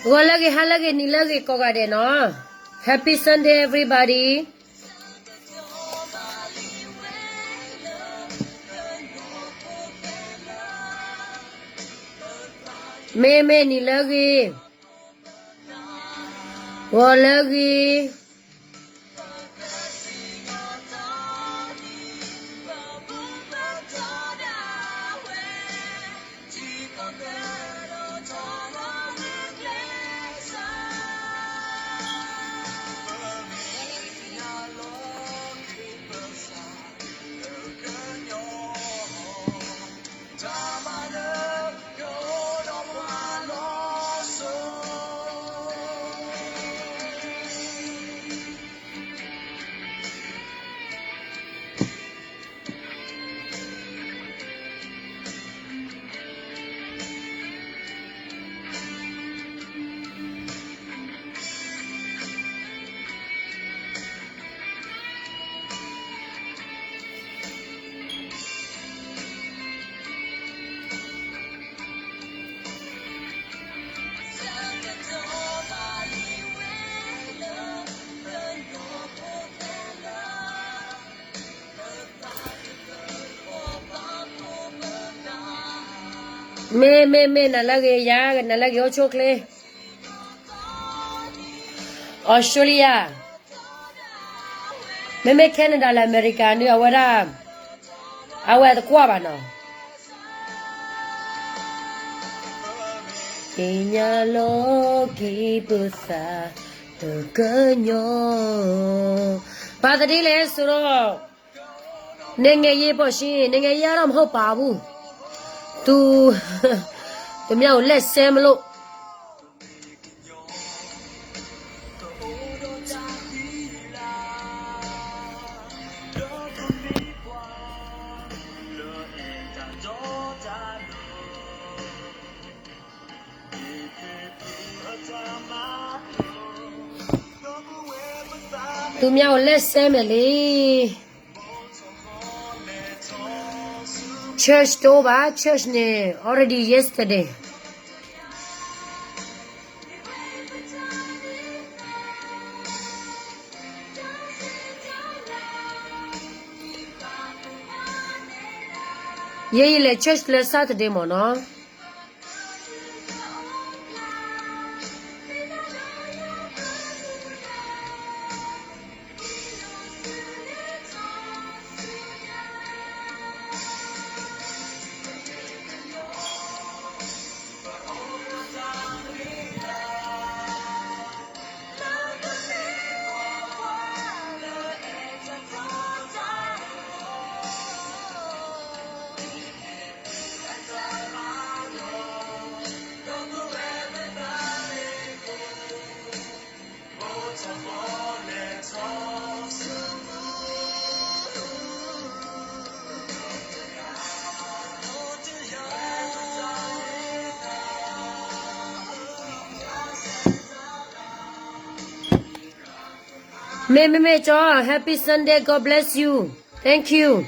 Walagi halagi nilagi kogade no. Happy Sunday everybody. Me nilagi. Walagi. Me nalagi ya nalagi ochokle. Australia. Me Canada la America ni awara. Awa kwa ba no. Kenya lo ki pusa to kanyo. Ba da di le so ro. Nenge ye po shin nenge ya ro mhot pa bu. Tu mèo let xem lộ tu mèo let xem đi Church over, church ne already yesterday. Ye le church le Saturday mo no. Me, John, happy Sunday. God bless you. Thank you.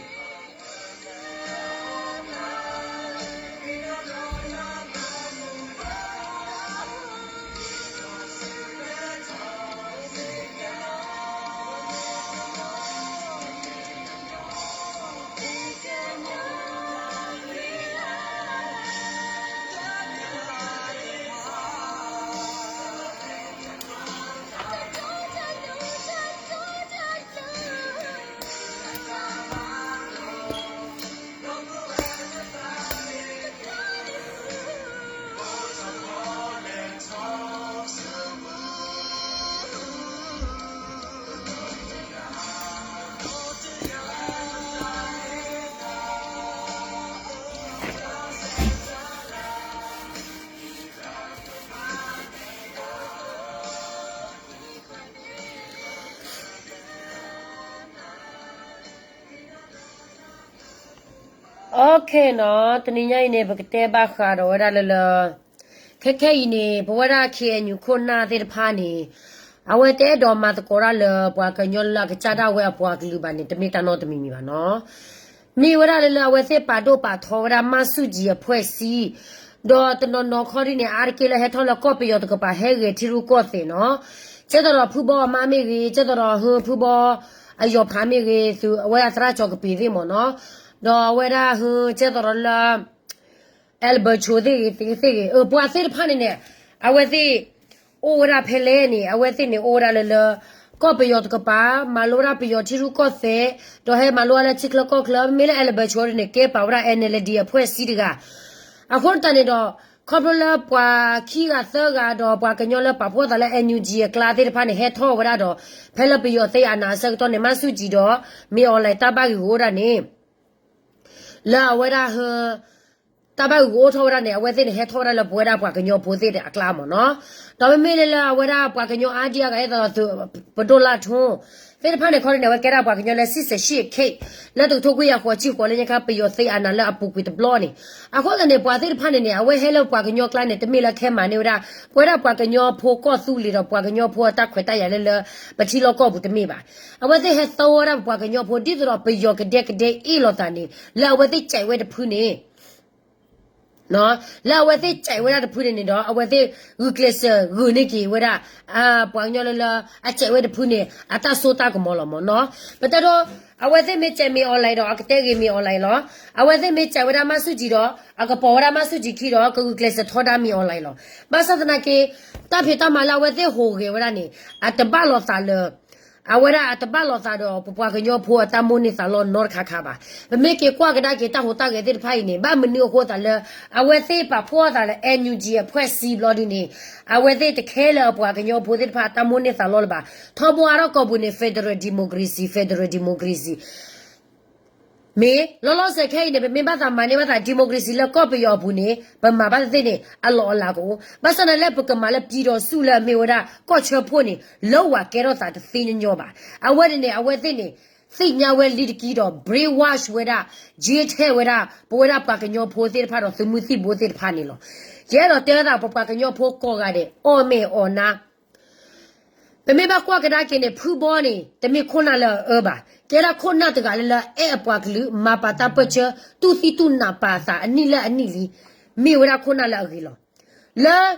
Okay no taninya ine bakte ba kharo ra la khekhe ine bwara khe nyu khona de pha ni awe te do ma to ra la bwa ka nyol la ka cha da we bwa klu ba ni tmi ta no tmi mi ba no mi wara la we se pa do pa tho ra ma su ji a phwe si do the no corine arcade head on a copy of the copa hege tiru cote no Chedoro pubo mammy chedoro who pubo a your family to where tracho pidimo no do where who chedoro la elbow chudi thing boise panine I was the ora peleni I was in the ora la copy of the copa malora pio tiru cote do have malora chiclo club miller elbow chodi ne cape aura and dia pues sidiga a hortanido Coppola qua Kia Thurga do Bacanola Papua la NUG clade pan head over Pelopio they and Asakton Masuji do me or like Tabago name. La whether her Tabago water ne within head over la Puera Bacano Pose a clamo no. Domimilla whether Bacano idea either to Podola too. Fed upon a corner, get up, Bacanola sister she cake. Let the Toguya for chief calling a cup your say and a lap book with blonny. I call the Boise Panini, away hello Bacano clan at the Miller Camanura, whether Bacano poor cosuli or Bacano poor taqueta, but she look up with the Miba. And when they had thought of Bacano poor did up a yoke deck day ilotani, la with the chay with the puni. No, la with it, I would have put in it all, with it, Rukless, Runiki, with a Pagnola, I check with the puni, at a sota molomo, no, but that all, I was they meet me all light, I could tell me all light law, I was they meet with a Masujido, I could pour a Masuji or Rukless, Todami all light law. But something like a tapita mala with the whole running at the ball of Salo. Awara at the balotado, Pupaganyo poor Tamuni salon nor cacaba. But make a quagadaki tahotag did pine, Baminu Hotala, I will say Papuata NUG, a press sea bloodini. I will say the Kela Puaganyo put it Patamuni salolba. Tobo Aracobune Federal Democracy. Me, Lolo se kane, but me bata maneva democracy la copy of Bune, but my bazine, a law lago, but on a lepoca malapiro, Sula Mewada, coach her pony, lower kerota to thin in yoba. I went in it, think now well lead kido, brain wash with a, jet hair with a, board up back in your posted part of the muthi boated panilo. Yellow tell up a pack in your poor cogade, or me or na. The meba quack in a poo bonny, the me conala urba. Kera kona te galila e apaklu mapata pacha tu si tu na pasa anila anili mi wera kona la agilo la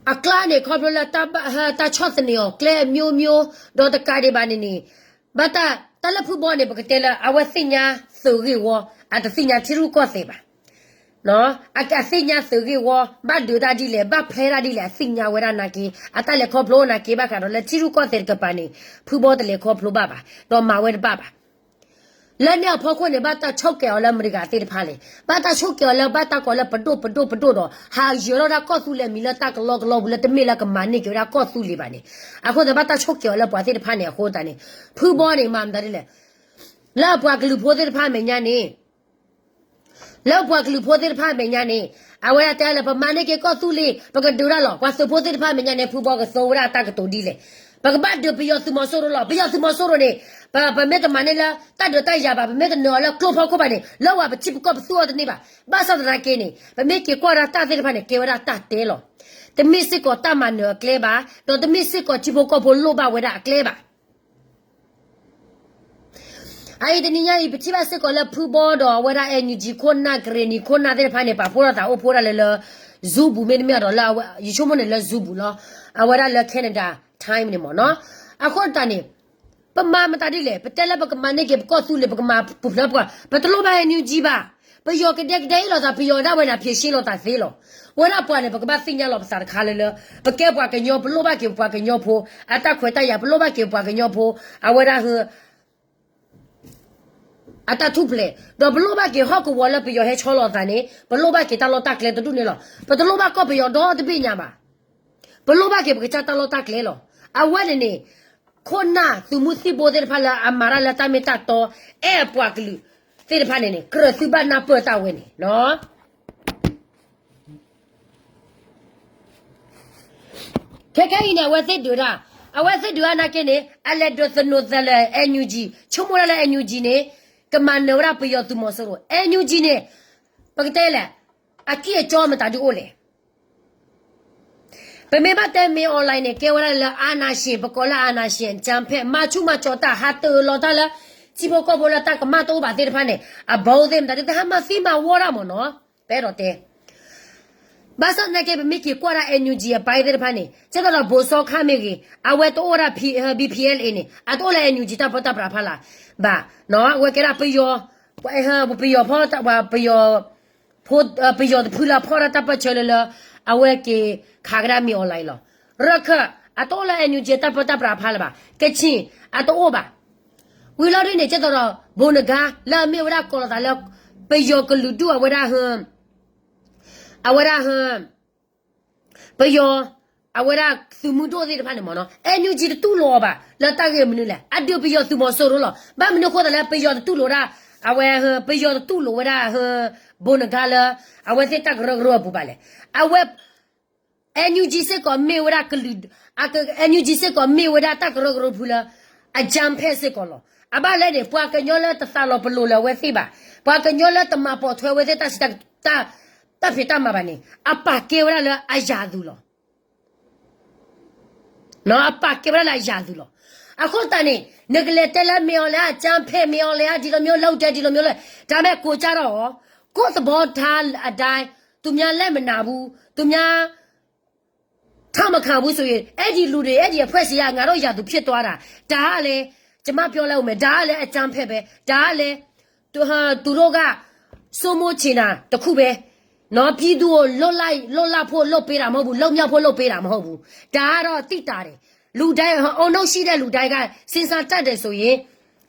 aklane kobla ta chotni o kle myo do ta kade banini bata talapu bone bakatela awasinya sugi wo at sinya tiru ko seba no akasinya sugi wo ba do da di le ba phera di le sinya wera na ki atale khoplo na ki ba ka do le tiru ko se ka pani phu bo de le khoplo ba ba do ma we ba ba le ne pho ko ne ba ta chok ke ola mriga te pha le ba ta chok ke ola ba ta ko le pdo do ha yo da ko su le mi le ta ko lo le te mi la ka ma ni ke da ko su le ba ni a ko da ba ta chok ke ola ba te pha ne ho ta ni phu bo ni ma da le la bwa glu pho te pha me nya ni Love work reported Pamani. I will tell a manake cosuli, but Duralo was supposed Pamani Puboga Sora Takato Dile. But bad to be your Sumosoro, be your Sumosore, but met a manila, Tado Tayaba, met a nola, Clopo Company, lower but chip cop sword the neighbor, Bass of the Rakini, but make a quarter thousand panic, Kevara Telo. The mystic or Tamano Cleba, not the mystic or Chipocopo Loba without Cleba. I didn't know if you was a poo board or whether any Gicona, Granny, Cona, the Panepa, Pora, or Pora, Zubu, made me a dollar, you show me a Zubula, I would have Canada time anymore, no? I called Danny. But Mamma Tadile, but tell about my naked got to live with my Pupapa, but the Loba and you Jiba. But you can take day or your that when I pay Shilo Tafilo. When I point about signal of Sar Calendar, but kept walking your Loba, keep walking your po, attack with a Loba, keep walking your po, I would have Ata tuple, the bloba ke hawk wall up your head hollow tani, but loba ke talo takle to dunilo, but the loba copy your door the binyama. But loba ke talo taklelo. A wedding, Kona, to Musi Bodel Pala, Amarala Tamitato, air poaklu, Fid Panini, Crosubana Perta winning, no? Kekaina, was it do that? I was it do Anakene, I let the Nozala NUG, Chumura NUG. Commander up your tomorrow, and Eugene, Pagtela, a key a charm at the ole. But maybe tell me online a Kewala Anashi, Bacola Anashi, Champe, Machu Machota, Hato Lotala, Chipocobola Mato, but they pane about them that it have a female war, no? pero te basa na ke miki kwara energy ya pai de phane che da bo so kha me ki awe to ora bpl ni atola energy ta pata pra phala ba no we ke ra pe yo ha pe yo pho ta ba pe yo pho pe yo phula pho ra ta pa chele la awe ke khagra mi online lo rakha atola energy ta pata pra phala ba ke chin ato ba we lo ni che da bo na ga la mi wa ko la la pe yo ko lu du wa ra awara bayo awara sumudo de phane mo no energy tu lo ba la ta ge mnu la adu bayo tu mo so ro lo ba mnu ko da la bayo tu lo ra awe bayo tu lo wa bona gala awe te ta gro gro bu ba le awe energy se ko me wa ka lu energy se ko me wa ta gro gro bu la a jam phe se ko lo aba le de pwa ka nyo la ta sa lo plo la we si ba pwa ka nyo la ta ma po thwe we te ta ta ta phita ma ba ni apa ke wala la ayadu lo no apa ke wala la ayadu lo akho ta ni negle te la me la jam phe me la di lo myo laut de di lo myo la da me ko cha ro ko thabo tha a dai tu mya let ma na bu tu mya tha ma kha bu so yin ai di lu de ai di phwet si ya nga ro ya tu phit twa da da ha le ကျမပြောလိုက်ဦးမယ်ဒါကလည်းအကြမ်းဖက်ပဲဒါကလည်းသူတို့ကစိုးမိုးချင်တာတခုပဲနော်ပြည်သူကိုလွတ်လပ်ဖို့လွတ်ပေးတာမဟုတ်ဘူးလုံမြောက်ဖို့လွတ်ပေးတာမဟုတ်ဘူးဒါကတော့တိတာတယ်လူတိုင်းအုံနောက်ရှိတဲ့လူတိုင်းကစင်စာတတ်တယ်ဆိုရင်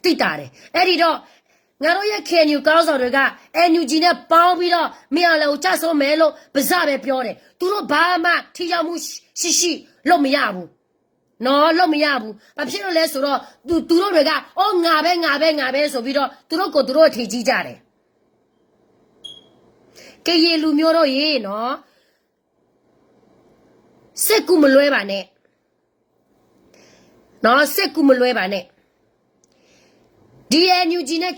တိတာတယ်အဲ့ဒီတော့ငါတို့ရဲ့ KNU ကောင်းဆောင်တွေက NUG နဲ့ပေါင်းပြီးတော့မင်းအလည်းကြဆုံးမယ်လို့ပါဇပဲပြောတယ်သူတို့ဘာမှထိရောက်မှုရှိလို့မရဘူးနော်လို့မရဘူးဘာဖြစ်လို့လဲဆိုတော့သူတို့တွေကအော်ငါပဲဆိုပြီးတော့သူတို့ထိကြီးကြတယ်ကရေလူမျိုးတို့ရေနော်စက်ကူမလွဲပါနဲ့နော်စက်ကူမလွဲပါနဲ့ DNUG နဲ့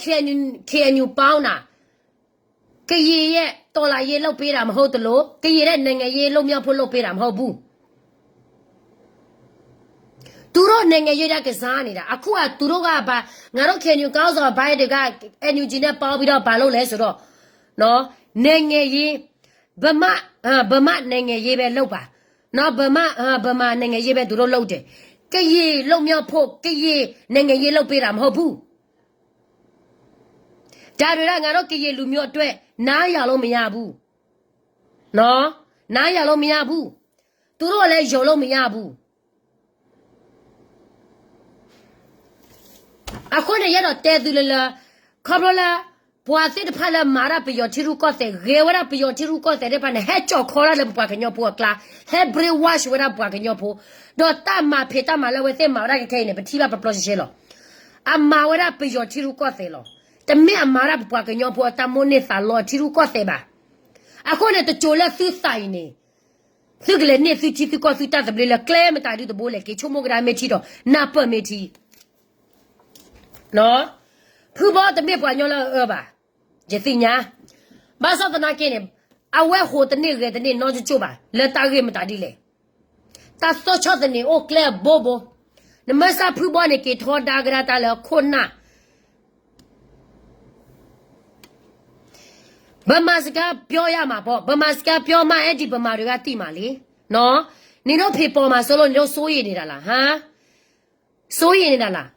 KNU ပေါင်းတာကရေရဲ့တော်လာရေးလောက်ပေးတာမဟုတ်တလို့ကရေရဲ့နိုင်ငံရေးလုံမြောက်ဖို့လုပ်ပေးတာမဟုတ်ဘူးသူတို့နိုင်ငံရေးကစားနေတာအခုကသူတို့ကဘာငါတို့ KNU ကောင်းဆောင်ဘိုင်းတွေက NUG နဲ့ပေါင်းပြီးတော့ဘာလုပ်လဲဆိုတော့နော်နိုင်ငံရေးဗမာနိုင်ငံရေးပဲလုပ်ပါနော်ဗမာနိုင်ငံရေးပဲသူတို့လုပ်တယ်ကရေလုံမြောက်ဖို့ကရေနိုင်ငံရေးလုပ်ပေးတာမဟုတ်ဘူးဒါတွေကငါတို့ကရေလူမျိုးအတွက်နားရလို့မရဘူးနော်နားရလို့မရဘူးသူတို့လည်းယုံလို့မရဘူးအခုနေရတော့တဲသူလခဘလာဘွာစစ်တဖလာမာရပယောတီရူကောတဲ့ရေဝရပယောတီရူကောတဲ့ပနဟဲချောခေါ်ရလေဘွာကညောပွာကလာဟဲဘရီဝါရှ်ဝရဘွာကညောပိုတော့တမဖေတမလည်းဝဲတဲ့မာရကခဲနေပတိပါပလောရှေလောအမဝရပယောတီရူကောတဲ့လောတမဲအမာရဘွာကညောပိုတမိုနေစာလောတီရူကောတဲ့ပါအခုနေတချိုလက်စစ်ဆိုင်နေသူကလည်းနေစစ်ချီကောစစ်တာဘလေကလဲမတာဒီတဘိုးလေကေချိုမိုဂရာမေချီတော့နာပမေချီနော်ဖူဘောတမေပွားညောလာပါဂျသိညာဘာသာတနာကင်းနေအဝဲဟိုတနေ့ကတနေ့နော်ချိုပါလက်တာကေမတာဒီလေတာစောချတဲ့နေအိုကလဲဘောဘောနမစာဖူဘောနေကေထောဒါဂရတာလေခုနာဗမာစကားပြောရမှာပေါ့ဗမာစကားပြောမှအဲ့ဒီဗမာတွေကတိမှာလေနော်နေတော့ဖေပေါ်မှာဆိုလို့နေတော့စိုးရိမ်နေတာလားဟမ်စိုးရိမ်နေတာလား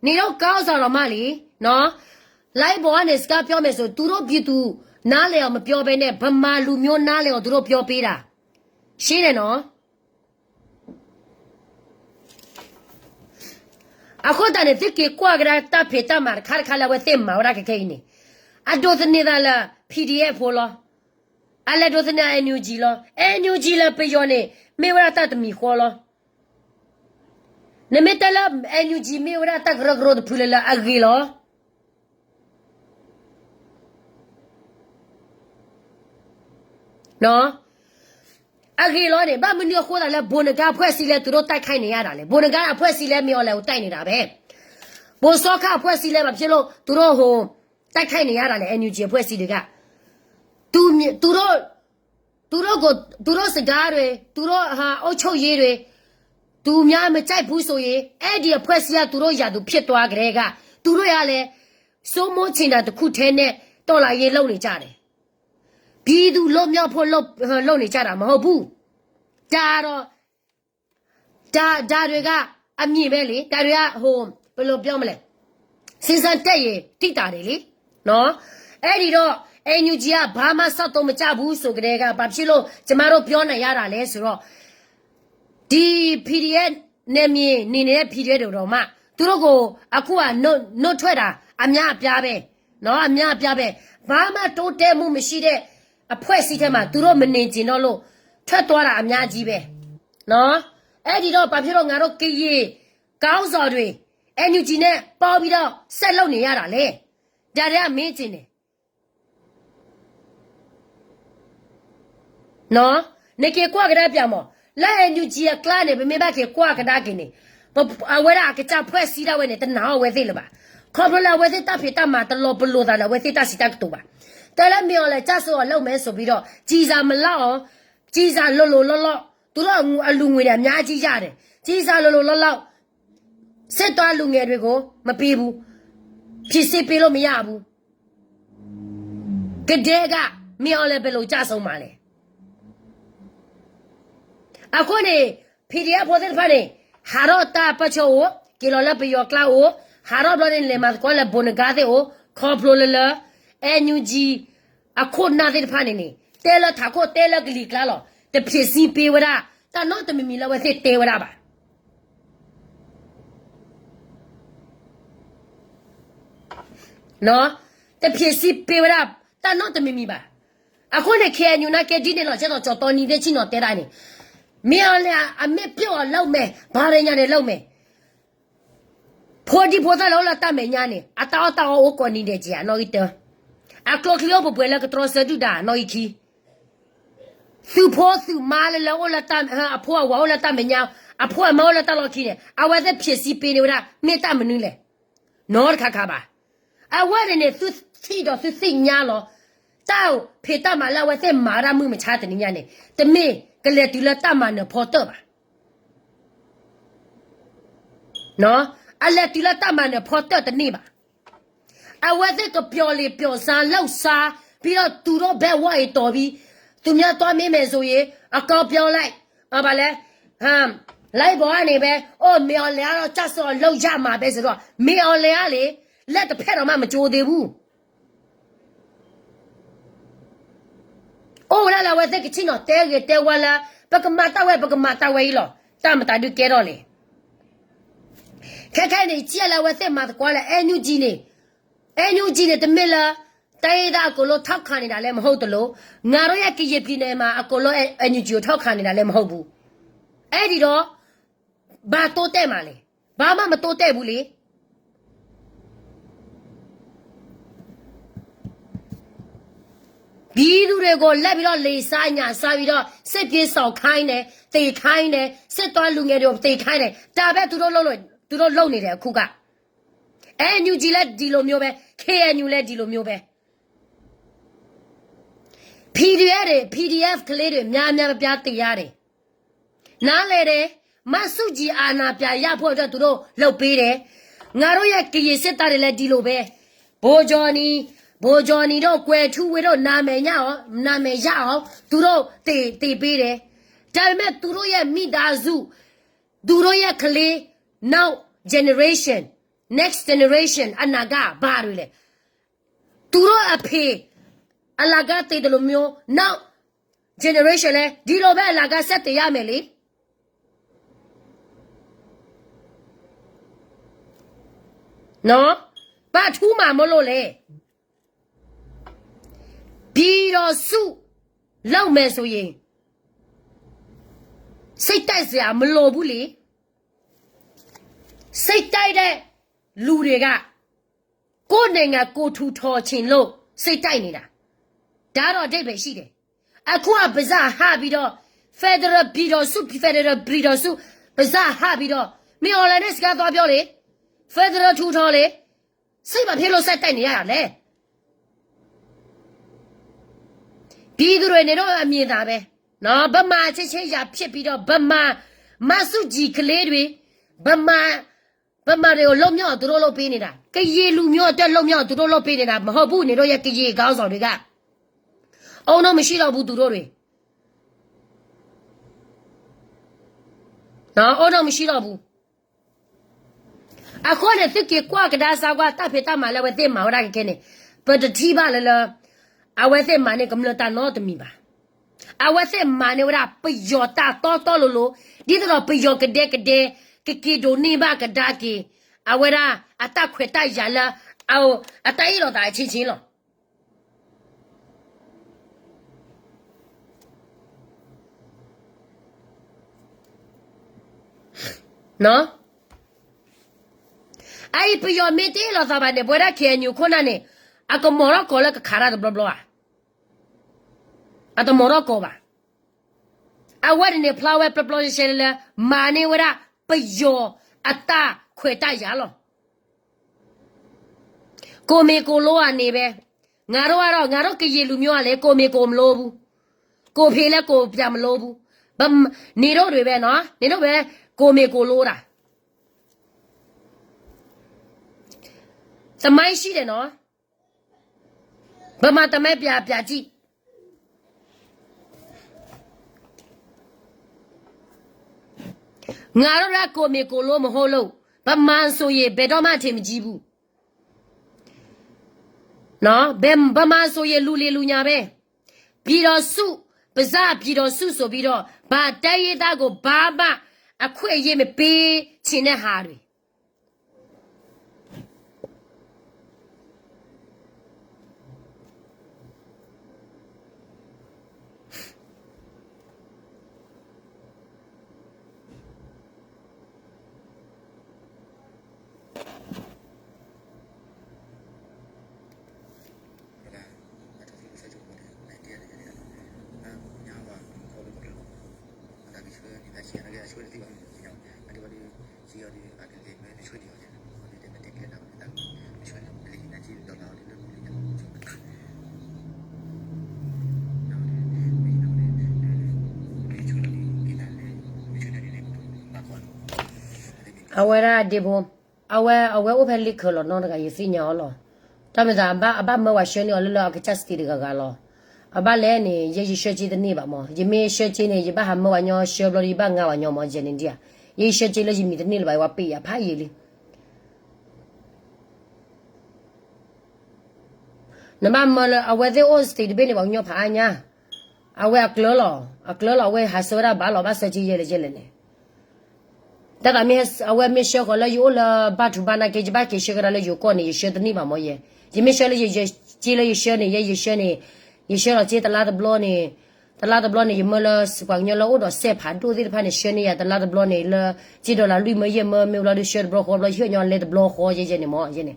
နေတော့ကောင်းဆောင်တော့မလीနော်လိုက်ပေါ်ကနေစကားပြောမယ်ဆိုသူတို့ပြည်သူနားလေအောင်မပြောဘဲနဲ့ဗမာလူမျိုးနားလေအောင်သူတို့ပြောပေးတာရှင်းတယ်နော်အခုတည်းကကွာကရာတာဖေတာမာခါလာဝဲတဲ့မာဝရကခဲနေအဒိုသနေတာလာ PDF ဖိုလောအလဲဒိုသနာ NUG လော NUG လာပယောနေမေဝရတာတမီခေါ်လောနမတလာ NUG မေဝရတာဂရဂရဒဖူလာအဂီလောနော်အဂီလောနေဘာမနီခေါ်တာလဲဘုန်ကဖွဲ့စီလဲသူတို့တိုက်ခိုက်နေရတာလဲဘုန်ကအဖွဲ့စီလဲမြော်လဲကိုတိုက်နေတာပဲဘိုစောခအဖွဲ့စီလဲမဖြစ်လို့သူတို့ဟိုတိုက်ခိုက်နေရတာလဲ NUG အဖွဲ့စီတွေကသူတို့စကားတွေသူတို့ဟာအုတ်ချုပ်ရေးတွေသူများမကြိုက်ဘူးဆိုရင်အဲ့ဒီအဖွဲ့စီကသူတို့ရာသူဖြစ်သွားကြတဲ့ကသူတို့ရလဲစိုးမိုးချင်တာတခုထဲနဲ့တော်လာရေးလုံနေကြတယ် ပြည်သူလုံးမြောက်ဖို့လုံနေကြတာမဟုတ်ဘူးဒါတော့ဒါတွေကအမြင်ပဲလေဒါတွေကဟိုဘယ်လိုပြောမလဲစင်စံတက်ရတိတာတယ်လေနော်အဲ့ဒီတော့NUGကဘာမှစောက်တော့မကြဘူးဆိုကြတဲ့ကဘာဖြစ်လို့ကျမတို့ပြောနေရတာလဲဆိုတော့ဒီ PDF နဲ့မြင်နေနေတဲ့ PDF တွေတော့မှသူတို့ကိုအခုကနှုတ်ထွက်တာအများအပြားပဲနော်အများအပြားပဲဘာမှတိုးတက်မှုမရှိတဲ့အဖွဲ့အစည်းထဲမှာသူတို့မနေကျင်တော့လို့ထွက်သွားတာအများကြီးပဲနော်အဲ့ဒီတော့ဘာဖြစ်လို့ငါတို့ကရီကောင်းစော်တွေ NUG နဲ့ပေါပြီးတော့ဆက်လုပ်နေရတာလေဒါတွေကမင်းကျင်တယ်နော်နေကေကွာကဒါပြမောလာ NUG ကကလာနေပဲမေဘကေကွာကဒါကင်းနေအဝဲရာကချဖွဲ့စီတာဝဲနေတနာဝဲသေးလပါခေါ်ပလာဝဲသေးတာဖေတာမာတလောပလိုတာဝဲသေးတာစီတာတူပါတဲလက်မြော်လဲကြဆိုတော့လုံမဲဆိုပြီးတော့ကြီးစာမလောက်အောင်ကြီးစာလောလောသူတို့အလူငွေတွေအများကြီးရတယ်ကြီးစာလောစစ်သွားလူငယ်တွေကိုမပေးဘူးဖြစ်စစ်ပေးလို့မရဘူးကတဲ့ကမြော်လဲဘယ်လိုကြဆုံးပါလဲအခုနေ PDF ပေါ်တဲ့ဖာနေဟာရောတာပချိုကီလိုလာပယောကလာအိုဟာရောဘလင်းလေမတ်ကောလာဘုန်ဂါတဲ့အိုခေါပလိုလNUG အခုနာတဲ့ဖာနေနေတဲလထာကိုတဲလကလီကလာလောတဖြစ်စီပေးဝရတာတော့တမမီလာဝဲတဲဝရပါနော်တဖြစ်စီပေးဝရတာတော့တမမီပါအခုနေ KNU နာကဲဒီနေလောကျတော့ကြော်တော်နေတဲ့ချင်းတော့တဲတိုင်းနေမြော်လာအမေပြော့လောက်မယ်ဘာရညာနေလောက်မယ်ဖိုဒီဖိုသားလောက်လာတမယ်ညာနေအတောတောအိုကိုနေတဲ့ကြီးအနော်ဤတအခလုကလောပွဲလကထရစဒူဒါနော်ဤခီသူဖို့သူမာလလောလာတမ်အဖွာဝါလာတမယ်ညာအဖွာမောလာတလောက်ခီနေအဝဲသက်ဖြစ်စီပေးနေဝရမေတ္တမနူးလေနော်ခါခါပါအဝဲနေသူစီတော့သူစိညာလောတောက်ဖေတမလာဝဲသက်မာရမှုမချတဲ့ညာနေတမေကလေးတူလာတမန်ဖော်တော့ပါနော်အလက်တူလာတမန်ဖော်တော့တနေ့ပါအဝဲတဲ့ကပျော်လေပျော်စားလောက်စားပြီးတော့သူတို့ဘက်ဝါရီတော်ပြီးသူများသွားမင်းမယ်ဆိုရင်အကောက်ပြောလိုက်ဘာလဲလိုက်ပေါ်ကနေပဲအိုမေော်လဲတော့ကြဆော်လောက်ရမှာပဲဆိုတော့မေော်လဲကလေလက်တစ်ဖက်တော့မှမကြိုးသေးဘူးအိုလာဝဲတဲ့ကချင်းတော့တဲဝလာပကမာတဝဲလောတမတာဒုကဲတော့လေခဲနေကြည့်လာဝဲတဲ့မှာကွာလဲNUGနေတမင်လားတိုင်တာကိုလို့ထောက်ခံနေတာလည်းမဟုတ်တလို့ငါတို့ရဲ့ကရပြည်နယ်မှာအကိုလို့NUGကိုထောက်ခံနေတာလည်းမဟုတ်ဘူးအဲ့ဒီတော့ဘာတိုးတဲ့မှာလဲဘာမှမတိုးတဲ့ဘူးလေပြည်သူတွေကိုလက်ပြီးတော့လေဆိုင်ညာစားပြီးတော့စစ်ပြေးဆောင်ခိုင်းတယ်တေခိုင်းတယ်စစ်သွားလူငယ်တွေကိုတေခိုင်းတယ်ဒါပဲသူတို့လုံနေတယ်အခုကNUG လည်းဒီလိုမျိုးပဲ KNU လည်းဒီလိုမျိုးပဲ PDF ကလေးတွေများပြားတည်ရတယ်နားလေတယ်မဆုကြီးအာနာပြရဖို့အတွက်သူတို့လှုပ်ပေးတယ်ငါတို့ရဲ့ကရီစစ်သားတွေလည်းဒီလိုပဲဘိုးဂျော်နီတို့ကွယ်ထူဝေတို့နာမည်ရအောင်သူတို့တေပေးတယ်ဒါပေမဲ့သူတို့ရဲ့မိသားစုသူတို့ရဲ့ကလေး now generation next generation အနာဂတ်ဘာတွေလဲသူတို့အဖေအလာကတေတယ်လို့မျိုး now generation လဲဒီလိုပဲအလာကဆက်တည်ရမယ်လေနော်ဘာထူးမှာမလို့လဲပြီးတော့စုလောက်မယ်ဆိုရင်စိတ်တိုက်စရာမလိုဘူးလေစိတ်တိုက်တဲ့လူတွေကကိုယ်နိုင်ငံကိုထူထော်ချင်လို့စိတ်တိုက်နေတာဒါတော့အဓိပ္ပာယ်ရှိတယ်အခုကပဇာဟပြီးတော့ Federal ပြည်တော်စုပါဇာဟပြီးတော့မင်း online နဲ့စကားသွားပြောလေ Federal ထူထော်လေစိတ်မဖြစ်လို့စိတ်တိုက်နေရတာလေပြည်သူတွေနေတော့အမြင်သာပဲနော်ဗမာချင်းရဖြစ်ပြီးတော့ဗမာမဆုကြီးကလေးတွေဗမာတွေကိုလုံမြော့သူတို့လုပ်ပေးနေတာကရေလူမျိုးအတွက်လုံမြော့သူတို့လုပ်ပေးနေတာမဟုတ်ဘူးနေတော့ရဲ့ကရေကောင်းဆောင်တွေက အော်နော်မရှိတော့ဘူးသူတို့တွေနော်အော်နော်မရှိတော့ဘူးအခုနဲ့တစ်ကေကွာကဒါစားကွာတပ်ဖေတမလည်းဝဲသိမှာဝရကဲနေပတတိပါလလအဝဲသိမှာနေကမ္လတာနော်တမီပါအဝဲသိမှာနေဝရပယောတာတော်လို့ဒီတော့ပယောကတဲ့ကဒိုနေပါကဒါကီအဝဲရာအတခွေတိုက်ရလာအော်အတိုင်တော့တာချင်းလို့နော်အဲ့ပယောမတေလောသာပါနေဘောရခေညူခုနနဲ့အကမောရကောလကခါရဘလဘလအတမောရကောပါအဝရနေဖလာဝဲပပလောရှယ်လာမာနေဝရပယောအတခွေတိုက်ရလောကိုမေကိုလိုကနေပဲငါတို့ကရေလူမျိုးကလည်းကိုမေကိုမလို့ဘူးကိုဖေလည်းကိုပြမလို့ဘူးဗနေတို့တွေပဲနော်နေတို့ပဲကိုမေကိုလိုတာတမိုင်းရှိတယ်နော်ဗမာတမဲပြကြည့်ငါတို့ကကိုမေကိုလိုမဟုတ်လို့ဗမာဆိုရင်ဘယ်တော့မှထင်မကြည့်ဘူးနော်ဗမာဆိုရင်လူလေလူညာပဲပြည်တော်စုပဇာပြည်တော်စုဆိုပြီးတော့ဗာတိုက်ရသားကိုဘာမှအခွင့်အရေးမပေးချင်တဲ့ဟာတွေအဝရဒီဘအဝဲဥဖက်လိခလောနော်တကရစီညာလောတမသာအဘမဝရှင်းလောလောကချက်စတီကလောအဘလဲနေရရရှချီတဲ့နေပါမောယမေရှချီနေယဘဟမဝညောရှဘလီဘငါဝညောမောဂျနေဒီရရှချီလယမီတဲ့နေလဘဝပေးရဖာရီလီနမမလအဝဲတဲ့ all state ဘယ်နေပါညောဖာညာအဝဲကလောဝဲဟာဆိုရဘာလောဘစချီရလေနေတကမေအဝဲမရှောကလယူလာဘတ်ဘာနာကေဂျဘကေရှေကရလယူကိုနေရှေတနီပါမောယေယမေရှေလေယချီလေရှေနေယရှေနေယရှေရချေတလာဒဘလောနေတလာဒဘလောနေယမလစကွန်ညလောဒဆေဖာဒူဒီဖာနေရှေနေယတလာဒဘလောနေလချီဒလာလူမယေမမေလာဒရှေဘလောခေါ်ဘလောရှေညောလေဒဘလောခေါ်ယေနေမောယေနေ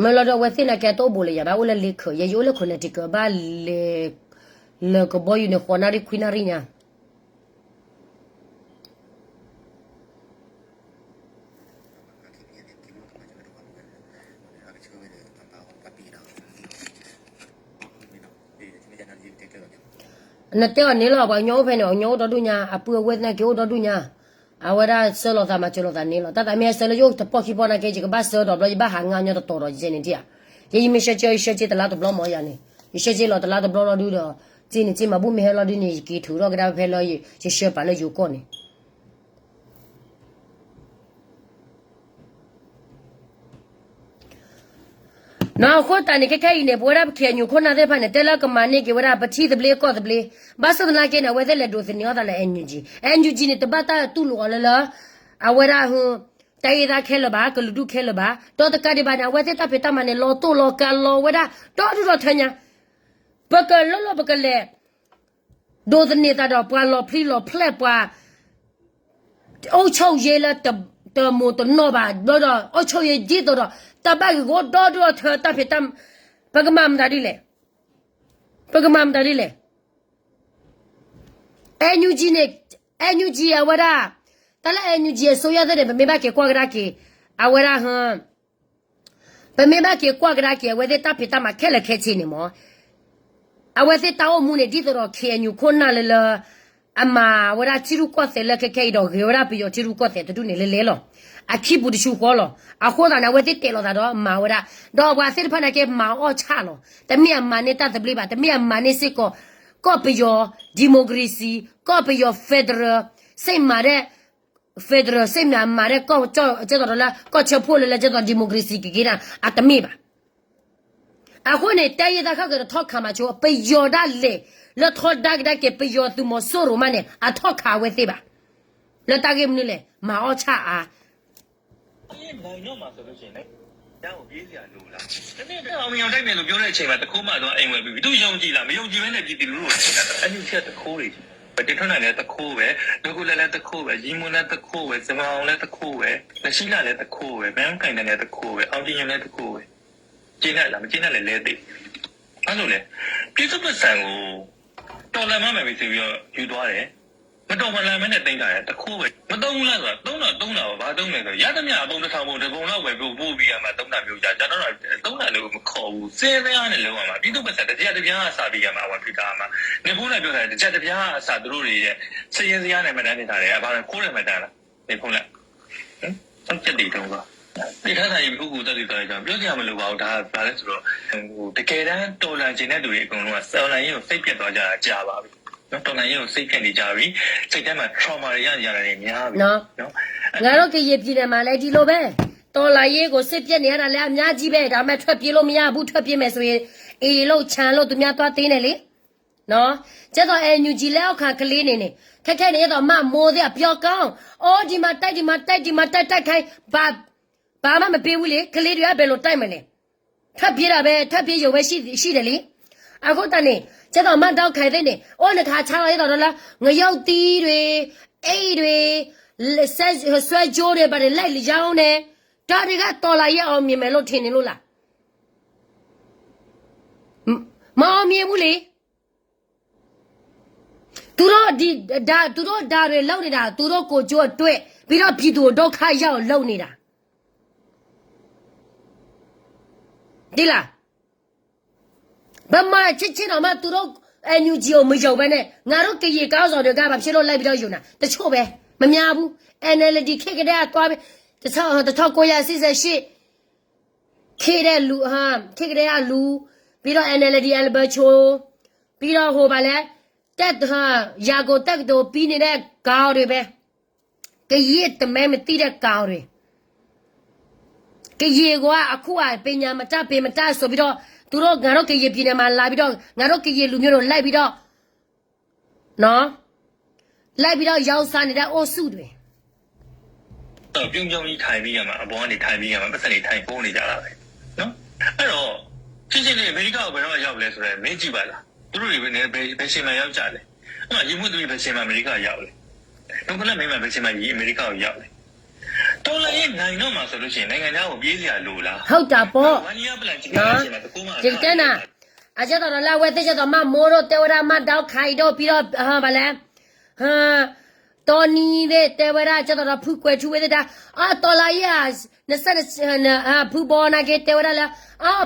မလာတော့ဝသိနာကတော့ဘူးလေရပါဦးလေခရရိုးလေခုနေတကဘာလေကဘောယူနေခေါ်နာရီခွိနာရီညာနတဲနေလောဘာညောဖဲနေညောတော်တူညာအပူဝဲနေကြောတော်တူညာအဝရဆလောသာမချလောသာနေလောတတမဲဆလယုတ်တပေါခိပေါ်နာကေချကဘဆတော်ဘလဘဟာငါညောတော်တော်ဂျင်းနေတယေမရှချေရှချေတလာတဘလမောရနေရှချေလောတလာတဘလလောဒူတော့ဂျင်းနေဂျင်းမဘူးမဲလောဒီနေကီထူတော့ကဒါဖဲလောရရှပါလေယူကောနေနောက်ခေါ်တန်ကခဲနေဘောရပခေညုခုနာတဲ့ဖာနေတဲလကမနေကေဝရပတိတဘလေကောတဘလေဘာစဒနာကေနဝဲတဲ့လက်ဒိုစနီယောတလည်းအန်ယူဂျီနေတပတ်တာတူလောလလာအဝရဟူတိုင်ရခဲလဘာကလူဒုခဲလဘာတော့တကဒီဘာနာဝဲတဲ့တဖေတမနေလောတူလောကလောဝဲတာတော့တူတော့ထညာဘကလောဘကလေဒိုဒနေတာတော့ပွာလောဖလီလောဖလက်ပွာအိုးချုံရဲလာတမိုတနောဘာတော့အိုးချုံရဲဂျီတော့တပတ်ကိုတော့ထတဖေတမ်ပကမမ်ဒါဒီလေအန်ယူဂျီအဝရာတလဲအန်ယူဂျီဆိုရတဲ့မေဘကေကွာဂရာကေအဝရာဟမ်ပမေဘကေကွာဂရာကေဝဲတဲ့တဖေတမ်ခဲလက်ခဲချင်းနေမောအဝဲတဲ့တောင်းမှုနေဒီတော့ခေညူခွန်းနာလလ အမဝရချီရူကောတဲ့လက်ခဲတော့ဂေဝရပြီးချီရူကောတဲ့တူနေလေလောအခီပူတရှူခေါ်လောအခုဒါနဲ့ဝတိတဲလောတာတော့မဝရတော့ဘွာစစ်ဖနာကေမောင်အောချလောတမီအမနေတာတပလိပါတမီအမနေစစ်ကောပီယောဒီမိုကရေစီကောပီယောဖက်ဒရယ်စိတ်မာတဲ့ဖက်ဒရယ်စိတ်မာတဲ့ကောကျတော့လားကောချဖို့လေကျတော့ဒီမိုကရေစီကြီးကအတမီပါအခုနေတဲရတဲ့ခါကတော့ထောက်ခါမှာချိုပီယောဒါလေလက်ထောက်ဒါကကပီယောသူမဆိုရိုမနဲ့အထောက်ခါဝဲသေးပါလက်တကေမနလေမောင်အောချအားနိုင်တော့မှာဆိုလို့ရှိရင်လည်းကျောင်းကိုပြေးစရာလိုလားဒီနေ့တော့အောင်မြောင်တိုက်မယ်လို့ပြောတဲ့အချိန်မှာတခိုးမှတော့အိမ်ဝယ်ပြီးသူယုံကြည်လားမယုံကြည်ဘဲနဲ့ပြည်သူလူထုကိုချိန်တာအညူချက်တခိုးတွေတင်ထွန်းနိုင်လည်းတခိုးပဲဒုက္ခလည်းတခိုးပဲရီမွန်လည်းတခိုးပဲစမအောင်လည်းတခိုးပဲလက်ရှိလည်းတခိုးပဲဘန်းကင်တယ်လည်းတခိုးပဲအောင်တင်ရင်လည်းတခိုးပဲကျင်းလိုက်လားမကျင်းလိုက်လည်းလဲသိအဲ့လိုလေပြည်သူ့ပတ်စံကိုတော်လည်းမမယ်ပြီးဆိုပြီးတော့ယူသွားတယ်မတော်မလန်မဲနဲ့တင်တာရတခိုးပဲမတုံးဘူးလားဆိုတာတုံးတာဘာတုံးလဲဆိုရသမျှအပုံတစ်ထောင်ပုံတစ်ပုံလောက်ပဲပို့ပြီးရမှာတုံးတာမျိုးကြာကျွန်တော်တို့တုံးတာလို့မခေါ်ဘူးစင်းစင်းအားနဲ့လုံးဝမှာပြည်သူ့ပတ်စံတရားအစားပြီးရမှာဝင်ပြီးတာမှာနေဖို့လည်းပြောတာတရားအစားသူတို့တွေရဲ့စရင်စရာနဲ့မတန်းနေတာတွေကဘာလဲခိုးတယ်မတန်းလားနေဖို့လားဟမ်စက်တီတုံးပါဒီထားတိုင်းပုဂ္ဂိုလ်တက်တည်သွားကြပြောကြမလို့ပါဘူးဒါဘာလဲဆိုတော့တကယ်တမ်းတော်လန်ခြင်းတဲ့သူတွေအကုန်လုံးကဆော်လန်ရေးကိုစိတ်ပြတ်သွားကြတာကြာပါပြီနော်တော်နိုင်ရုံစိတ်ဖြတ်နေကြပြီစိတ်ထဲမှာ trauma တွေရတယ်များပြီနော်ငါတို့ကရပြည်တယ်မှာလည်းဒီလိုပဲတော်လာရေးကိုစိတ်ပြက်နေရတာလည်းအများကြီးပဲဒါမှထွက်ပြေးလို့မရဘူးထွက်ပြေးမယ်ဆိုရင်အေးလို့ခြံလို့သူများသွားသေးနေလေနော်ကျတော့အန်ယူဂျီလက်အောက်ခံကလေးနေခက်ခဲနေတော့မမိုးတဲ့ပျော်ကောင်းအော်ဒီမှာတိုက်ခိုင်းဘာမှမပေးဘူးလေကလေးတွေကဘယ်လိုတိုက်မလဲထွက်ပြေးတာပဲထွက်ပြေးရုံပဲရှိတယ်လေအခုတနေ့ကျတော့မတောက်ခိုင်တဲ့နေအိုးနှခါချလိုက်တော့လားငရုတ်တီးတွေအိတ်တွေဆွဲကြိုးတွေပါတယ်လိုက်ရောင်းနေဒါတွေကတော်လာရအောင်မြင်မယ်လို့ထင်နေလို့လားမအောင်မြင်ဘူးလေသူတို့ဒါတွေလောက်နေတာသူတို့ကိုကြိုးအတွက်ပြီးတော့ပြည်သူဒုက္ခရောက်လောက်နေတာဒီလားဘာမှချစ်တော့မှသူတို့အန်ယူဂျီကိုမရောက်ပဲနဲ့ငါတို့ကရေကောင်းဆောင်တွေကဘာဖြစ်လို့လိုက်ပြီးတော့ယူနာတချို့ပဲမများဘူး NLD ခေတ်ကတည်းကသွားပြီး1988ခေတ်တဲ့လူခေတ်ကတည်းကလူပြီးတော့ NLD အလဘချိုပြီးတော့ဟိုပါလဲတက်ရာကိုတက်တော့ပြီးနေတဲ့ကောင်းတွေပဲကရေတမဲမတိတဲ့ကောင်းတွေကရေကအခုကပညာမတတ်ပေမတတ်ဆိုပြီးတော့သူတို့ငါတို့ကရေပြည်နယ်မှာလာပြီးတော့ငါတို့ကရေလူမျိုးတို့လိုက်ပြီးတော့နော်လိုက်ပြီးတော့ရောင်းစားနေတဲ့အိုစုတွေပြုံကြီးထိုင်ပြီးရမှာအပေါ်ကနေထိုင်ပြီးရမှာပတ်စံနေထိုင်ပုံးနေကြတာပဲနော်အဲ့တော့ချင်းလေးအမေရိကကိုဘယ်တော့ရောက်လဲဆိုတော့မင်းကြည့်ပါလားသူတို့တွေဘယ်ရှင်မှာရောက်ကြလဲအဲ့မှာရေမှုတွေဘယ်ရှင်မှာအမေရိကရောက်လဲတော့ခဏမင်းမှာဘယ်ရှင်မှာအမေရိကကိုရောက်လဲတော်လည်းနိုင်တော့မှာဆိုလို့ရှိရင်နိုင်ငံသားကိုပြေးစရာလိုလားဟုတ်တာပေါ့ဝမ်နီယာပလန်ချင်းချင်းမှာတကူမှကျတဲ့နာအကျတော့လာဝဲတဲ့ကျတော့မမိုးတော့တေဝရမတောက်ခိုင်တော့ပြီးတော့ဗလဲတော်နီတဲ့တေဝရကျတော့ဖူးကွယ်ထူဝဲတဲ့တော်လာရ20ဖူးပေါ်နာကတေဝရလာ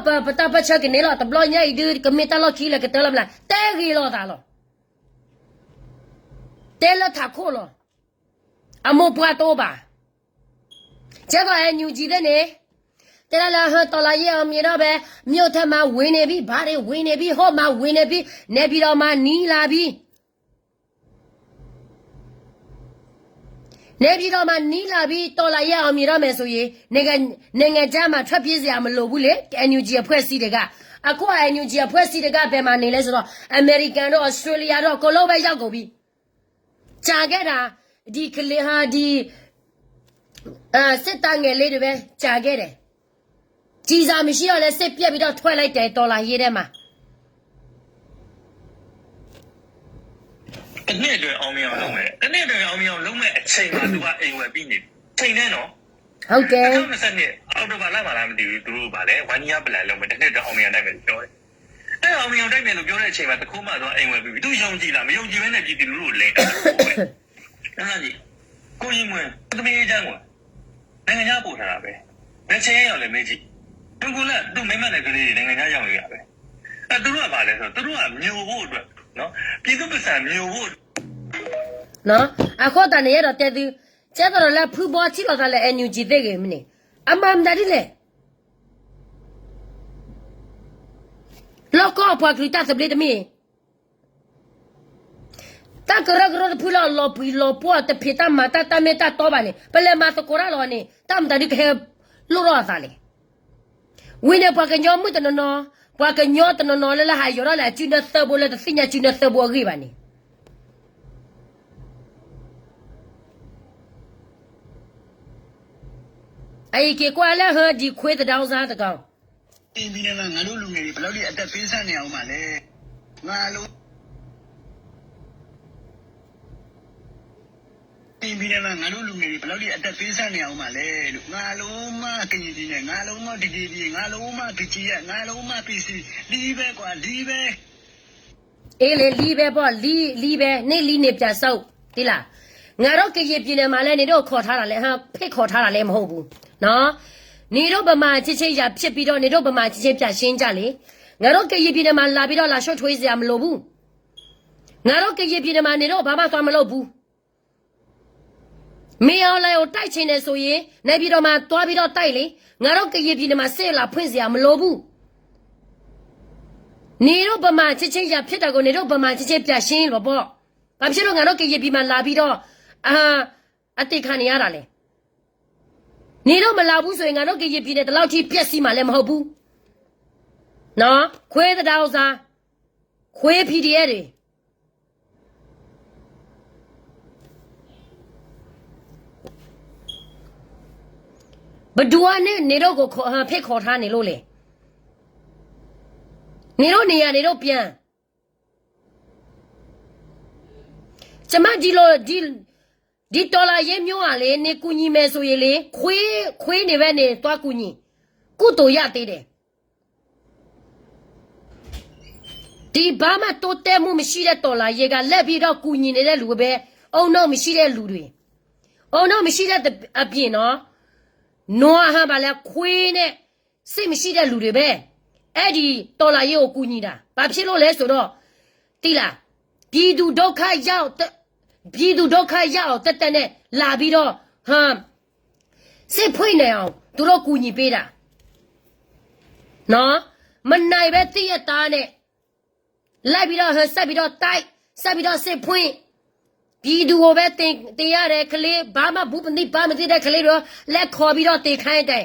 ပတပချက်ကနေတော့တဘလညိုက်ဒီကမီတလို့ခီလကတလမလားတဲဂီလို့တာလို့တဲလထခိုးလို့အမိုးပွားတော့ပါကျတော့အန်ယူဂျီတဲ့နေတဲလာတော်လာရအောင်မြေတော့ပဲမြို့ထက်မှာဝင်နေပြီဘာတွေဝင်နေပြီဟောမှာဝင်နေပြီနေပြီးတော့မှနီးလာပြီနေပြီးတော့မှနီးလာပြီတော်လာရအောင်မြေတော့မယ်ဆိုရင်နိုင်ငံခြားမှာထွက်ပြေးစရာမလိုဘူးလေအန်ယူဂျီအဖွဲ့အစည်းတွေကအခုအန်ယူဂျီအဖွဲ့အစည်းတွေကဘယ်မှာနေလဲဆိုတော့အမေရိကန်တို့ဩစတြေးလျတို့ကိုလိုပဲရောက်ကုန်ပြီကြာခဲ့တာဒီကလေးဟာဒီစစ်တငယ်လေးတွေပဲကြာခဲ့တယ်ကြည်စာမရှိတော့လဲစစ်ပြက်ပြီးတော့ထွက်လိုက်တယ်တော်လာရေးထဲမှာတနေ့တွေအောင်မြောင်လုံးမယ်တနေ့တွေအောင်မြောင်လုံးမယ်အချိန်မှာသူကအိမ်ဝယ်ပြီးနေချိန်နဲ့နော်ဟုတ်တယ်2020အော်တိုဘာလမှာလားမသိဘူးသူတို့ဗာလဲဝမ်နီယာပလန်လုံးမယ်တနေ့တွေအောင်မြောင်နိုင်မယ်ပြောတယ်အဲ့အောင်မြောင်တိုက်မယ်လို့ပြောတဲ့အချိန်မှာတခုမှတော့အိမ်ဝယ်ပြီးသူယုံကြည်လားမယုံကြည်ဘဲနဲ့ပြည်သူလူထုကိုလိန်တာပဲအဲ့ဒါကြီးကိုရင်မွန်းသမီးအချမ်းကိုနိုင်ငံခြားပို့ထားတာပဲဘယ်ချိန်ရောက်လဲမေးကြည့်သူကလည်းသူမိမနဲ့ကလေးတွေနိုင်ငံခြားရောက်နေရပဲသူတို့ကဘာလဲဆိုတော့သူတို့ကမျိုးဖို့အတွက်နော်ပြည်သူ့ပတ်စံမျိုးဖို့ နော်အခုတန်ရတော့တဲ့သူကျတော့လည်းဖူပေါ်ချီတော့လည်း NUG တဲ့ကမနေအမှန်တည်းလေလောကပွားကလေးတတ်စပလစ်တမီတကရကရဖူလာလောပီလောပွားတဖိတမတာတမေတာတော့ပါလေပလေမတကောရလောနေတမ်တဒီခဲလိုရောသားလေဝင်းနေပွားကညောမှုတနော်ပွားကညောတနော်လဲဟာရောလာချူနသဘောလဲတစညာချူနသဘောကြီးပါနေအဲ့ဒီကွာလဲဟာဒီခွေးတောင်စားတကောင်ဒီနေ့ကငါတို့လူငယ်တွေဘယ်လောက်ထိအသက်ပေးဆနေအောင်ပါလဲငါလုံးဒီနေ့ကငါတို့လူငယ်တွေဘယ်လောက်ထိအသက်ပေးဆနေအောင်ပါလဲလို့ငါလုံးမကင်ကြီးနဲ့ငါလုံးမဒီဒီငါလုံးမဒီကြီးရငါလုံးမပီစီလီးပဲကွာလီးပဲအေးလေလီးပဲပေါ့လီးပဲနေလီးနေပြဆောက်ဒီလားငါတို့ကကြီးပြည်နယ်မှာလဲနေတော့ခေါ်ထားတာလဲဟာဖိတ်ခေါ်ထားတာလဲမဟုတ်ဘူးနော်နေတော့ဗမာချစ်ချစ်ရဖြစ်ပြီးတော့နေတော့ဗမာချစ်ချစ်ပြရှင်းကြလေငါတို့ကကြီးပြည်နယ်မှာလာပြီးတော့လာရှော့ထွေးစရာမလိုဘူးငါတို့ကကြီးပြည်နယ်မှာနေတော့ဘာမှသွားမလုပ်ဘူးမင်းအောင်လိုက်ကိုတိုက်ချင်တယ်ဆိုရင်နေပြည်တော်မှာသွားပြီးတော့တိုက်လေငါတို့ကကြီးပြည်နယ်မှာစစ်လာဖွင့်စရာမလိုဘူးနေတော့ဗမာချစ်ချစ်ရဖြစ်တာကိုနေတော့ဗမာချစ်ချစ်ပြရှင်းလို့ပေါ့ဘာဖြစ်လို့ငါတို့ကကြီးပြည်မှာလာပြီးတော့အတိတ်ခံနေရတာလေနေတော့မလာဘူးဆိုရင်ငါတို့ကကြီးပြည်နဲ့တလောက်ထိပြက်စီမှလည်းမဟုတ်ဘူးနော်ခွေးတောင်စားခွေး PDF တွေဘဒူဝနဲ့နေတော့ကိုဖိတ်ခေါ်ထားနေလို့လေနေတော့နေရနေတော့ပြန်ကျမဒီလိုဒီတော်လာရေးမျိုးอ่ะလေနေကူညီမယ်ဆိုရင်လေခွေးနေပဲနေသွားကူညီကုတူရသေးတယ်ဒီဘာမှတိုးတက်မှုမရှိတဲ့တော်လာရေးကလက်ပြီးတော့ကူညီနေတဲ့လူပဲအုံတော့မရှိတဲ့လူတွေအုံတော့မရှိတဲ့အပြင်နော်နွားဟန်ပါလဲခွေးနဲ့စိတ်မရှိတဲ့လူတွေပဲအဲ့ဒီတော်လာရေးကိုကူညီတာဘာဖြစ်လို့လဲဆိုတော့တိလားပြည်သူဒုက္ခရောက်ပြည်သူဒုက္ခရောက်တက်တက်နဲ့လာပြီးတော့စစ်ဖွင့်နေအောင်သူတို့ကူညီပေးတာနော်မနိုင်ပဲတိရတာနဲ့လိုက်ပြီးတော့ဆက်ပြီးတော့တိုက်ဆက်ပြီးတော့စစ်ဖွင့်ပြည်သူကိုပဲတင်ရတယ်ကလေးဘာမှဘူးမသိဘာမသိတဲ့ကလေးတော့လက်ခေါ်ပြီးတော့တင်ခိုင်းတယ်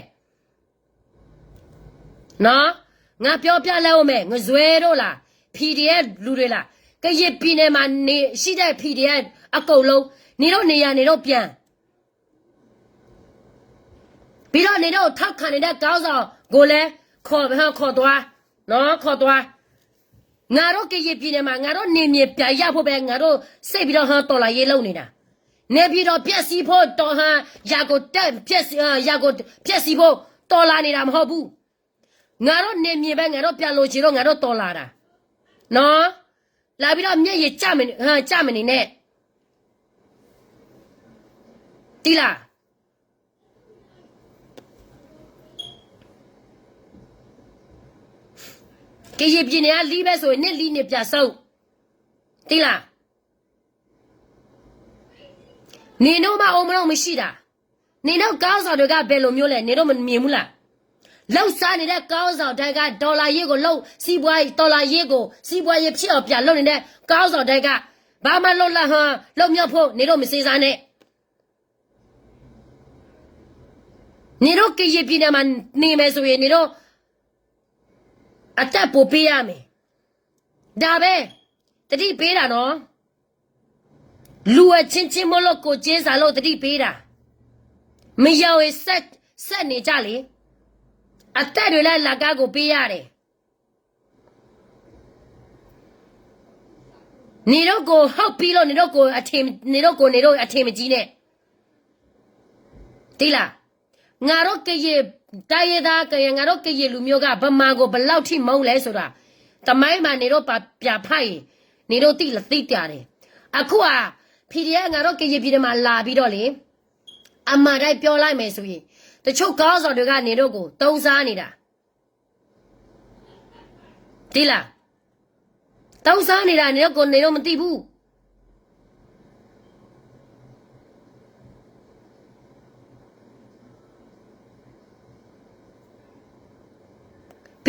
နော်ငါပြောပြလဲဦးမယ်ငဇွဲတို့လား PDF လူတွေလားကရစ်ပြည်နယ်မှာနေရှိတဲ့ PDF အကုန်လုံးနေတော့နေရနေတော့ပြန်ပြီးတော့နေတော့ထောက်ခံနေတဲ့ကောင်းဆောင်ကိုလည်းခေါ်သွားနော်ခေါ်သွားငါတို့ကရစ်ပြည်နယ်မှာငါတို့နေမြေပြရဖို့ပဲငါတို့စိတ်ပြီးတော့တော်လာရေးလုံနေတာနေပြီးတော့ပြက်စီဖို့တော်ရာကိုတက်ပြက်ရာကိုပြက်စီဖို့တော်လာနေတာမဟုတ်ဘူးငါတို့နေမြေပဲငါတို့ပြန်လို့ချင်တော့ငါတို့တော်လာတာနော်လာပြီးတော့မျက်ရည်ကြမနေနဲ့တီလာကရပြင်းနေလီးပဲဆိုရင်နဲ့လီးနေပြဆုပ်တီလာနေတော့မအောင်မလို့မရှိတာနေတော့ကောင်းဆောင်တွေကဘယ်လိုမျိုးလဲနေတော့မမြင်ဘူးလားလောက်စားနေတဲ့ကောင်းဆောင်တိုက်ကဒေါ်လာရေးကိုလောက်စီးပွားရေးဒေါ်လာရေးကိုစီးပွားရေးဖြစ်အောင်ပြန်လုပ်နေတဲ့ကောင်းဆောင်တိုက်ကဘာမှလုပ်လာလုံမြောက်ဖို့နေတော့မစေစားနဲ့နေတော့ကရပြည်နယ်မှာနေမယ်ဆိုရင်နေတော့အတက်ပို့ပေးရမယ်ဒါပဲတတိပေးတာနော်လူအချင်းမလို့ကိုကျင်းစာလို့တတိပေးတာမရောက်ရင်ဆက်နေကြလေအသက်တွေလည်းလက်ကားကိုပေးရတယ်နေတော့ကိုဟုတ်ပြီးလို့နေတော့ကိုအထင်နေတော့အထင်မကြီးနဲ့တိလားငါတို့ကရေတိုင်းရသားကရေငါတို့ကရေလူမျိုးကဗမာကိုဘလောက်ထိမုန်းလဲဆိုတာတမိုင်းမှာနေတော့ပြဖိုက်နေတော့တိကြတယ်အခုက PDF ငါတို့ကရေပြည်မှာလာပြီးတော့လေအမှန်တိုင်းပြောလိုက်မယ်ဆိုရင်တချို့ကောင်းဆောင်တွေကနေတော့ကိုတုံးစားနေတာဒီလားတုံးစားနေတာနေတော့ကိုနေတော့မသိဘူး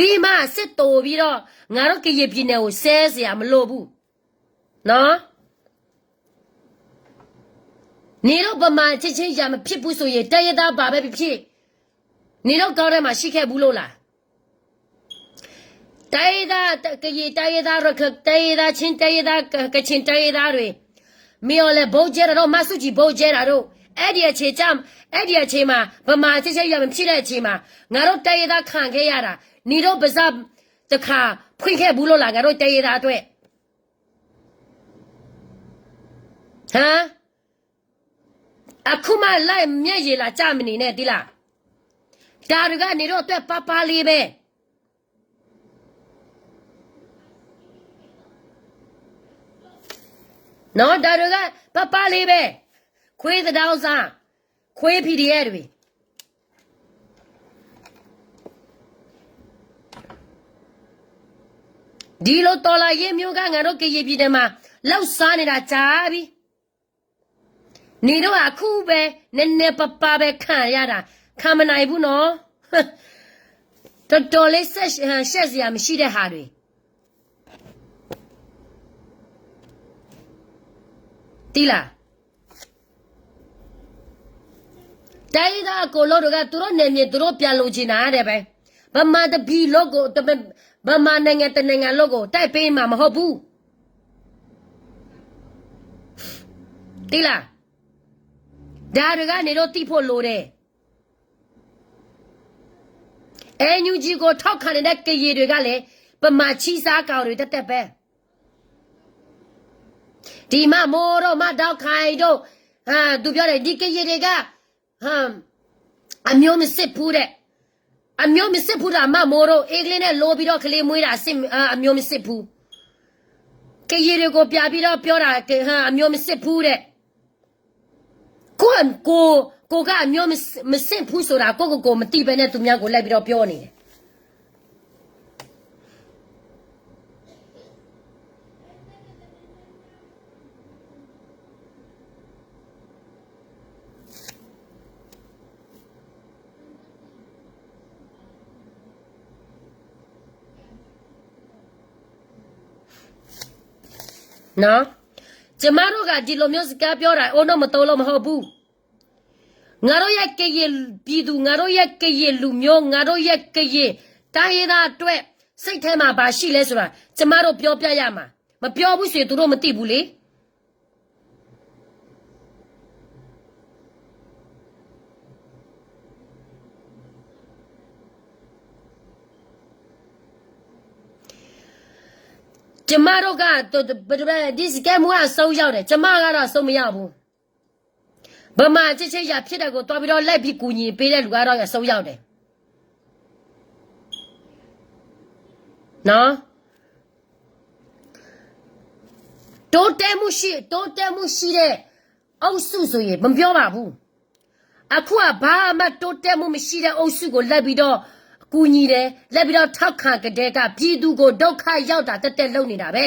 ပြီးမှစစ်တိုးပြီးတော့ငါတို့ကရပြည်နယ်ကိုဆဲเสียမလို့ဘူးနော်နေတော့ဗမာချင်းရမဖြစ်ဘူးဆိုရင်တရသားပါပဲဖြစ်နေတော့ကောင်းထဲမှာရှိခဲ့ဘူးလို့လားတရသားကရတရသားရခတရသားချင်းတရသားကချင်းတရသားတွေမီယောလေဘိုးကျဲတော့မဆုကြီးဘိုးကျဲတာတို့အဲ့ဒီအခြေချမ်းအဲ့ဒီအခြေမှာဗမာချင်းရမဖြစ်တဲ့အချိန်မှာငါတို့တရသားခံခဲ့ရတာနေတော့ပါစားတခါဖွင့်ခဲ့ဘူးလို့လားငါတို့တရသားအတွက်ဟမ်အခုမှလိုက်မျက်ရည်လာကြမနေနဲ့ဒီလားဒါတွေကနေတော့အတွက်ပလေးပဲနော်ဒါတွေကပလေးပဲခွေးတောင်စားခွေး PDF တွေဒီလိုတော်လာရေးမျိုးကငါတို့ကရေးပြည်တယ်မှာလောက်စားနေတာကြာပြီနေတော့အခုပဲနည်းနည်းပပဲခံရတာခံမနိုင်ဘူးနော်တော်လေးဆက်စရာမရှိတဲ့ဟာတွေတီလာတိုင်းသားကိုလို့တော့သူတို့နေမြေသူတို့ပြန်လို့ချင်တာတဲ့ပဲဗမာတပီလောကိုဗမာနိုင်ငံတနိုင်ငံလောကိုတိုက်ပေးမှာမဟုတ်ဘူးတီလာဒါတွေကနေတော့တိဖို့လိုတယ်အန်ယူဂျီကိုထောက်ခံနေတဲ့ကရေတွေကလည်းပမာချီစားကောင်တွေတက်ပဲဒီမမိုးတော့မတောက်ခိုင်တော့သူပြောတယ်ဒီကရေတွေကအမျိုးမစစ်ဘူးတဲ့အမျိုးမစစ်ဘူးတာမမိုးတော့အေးကလေးနဲ့လိုပြီးတော့ကလေးမွေးတာအမျိုးမစစ်ဘူးကရေတွေကိုပြပြီးတော့ပြောတာအမျိုးမစစ်ဘူးတဲ့ကိုကအမျိုးမစင့်ဘူးဆိုတာကိုမတိပဲနဲ့သူများကိုလိုက်ပြီးတော့ပြောနေတယ်နော်ကျမတို့ကဒီလိုမျိုးစကားပြောတာအိုးတော့မတော်လို့မဟုတ်ဘူးငါတို့ရဲ့ကရင်ပြည်သူငါတို့ရဲ့ကရင်လူမျိုးငါတို့ရဲ့ကရင်တိုင်းရင်းသားအတွက်စိတ်ထဲမှာဘာရှိလဲဆိုတာကျမတို့ပြောပြရမှာမပြောဘူးဆိုရင်သူတို့မသိဘူးလေကျမတို့ကဒီစကဲမွားဆုံးရောက်တယ်ကျမကတော့ဆုံးမရဘူးဗမာချစ်ရဖြစ်တဲ့ကိုတော်ပြီးတော့လိုက်ပြီးကူညီပေးတဲ့လူကတော့ရဆုံးရောက်တယ်နော်တိုးတဲမှုရှိတဲ့အုပ်စုဆိုရင်မပြောပါဘူးအခုကဘာမှတိုးတဲမှုမရှိတဲ့အုပ်စုကိုလိုက်ပြီးတော့ကူညီတယ်လက်ပြီးတော့ထောက်ခံကြတဲ့ကပြည်သူကိုဒုက္ခရောက်တာတက်လုံနေတာပဲ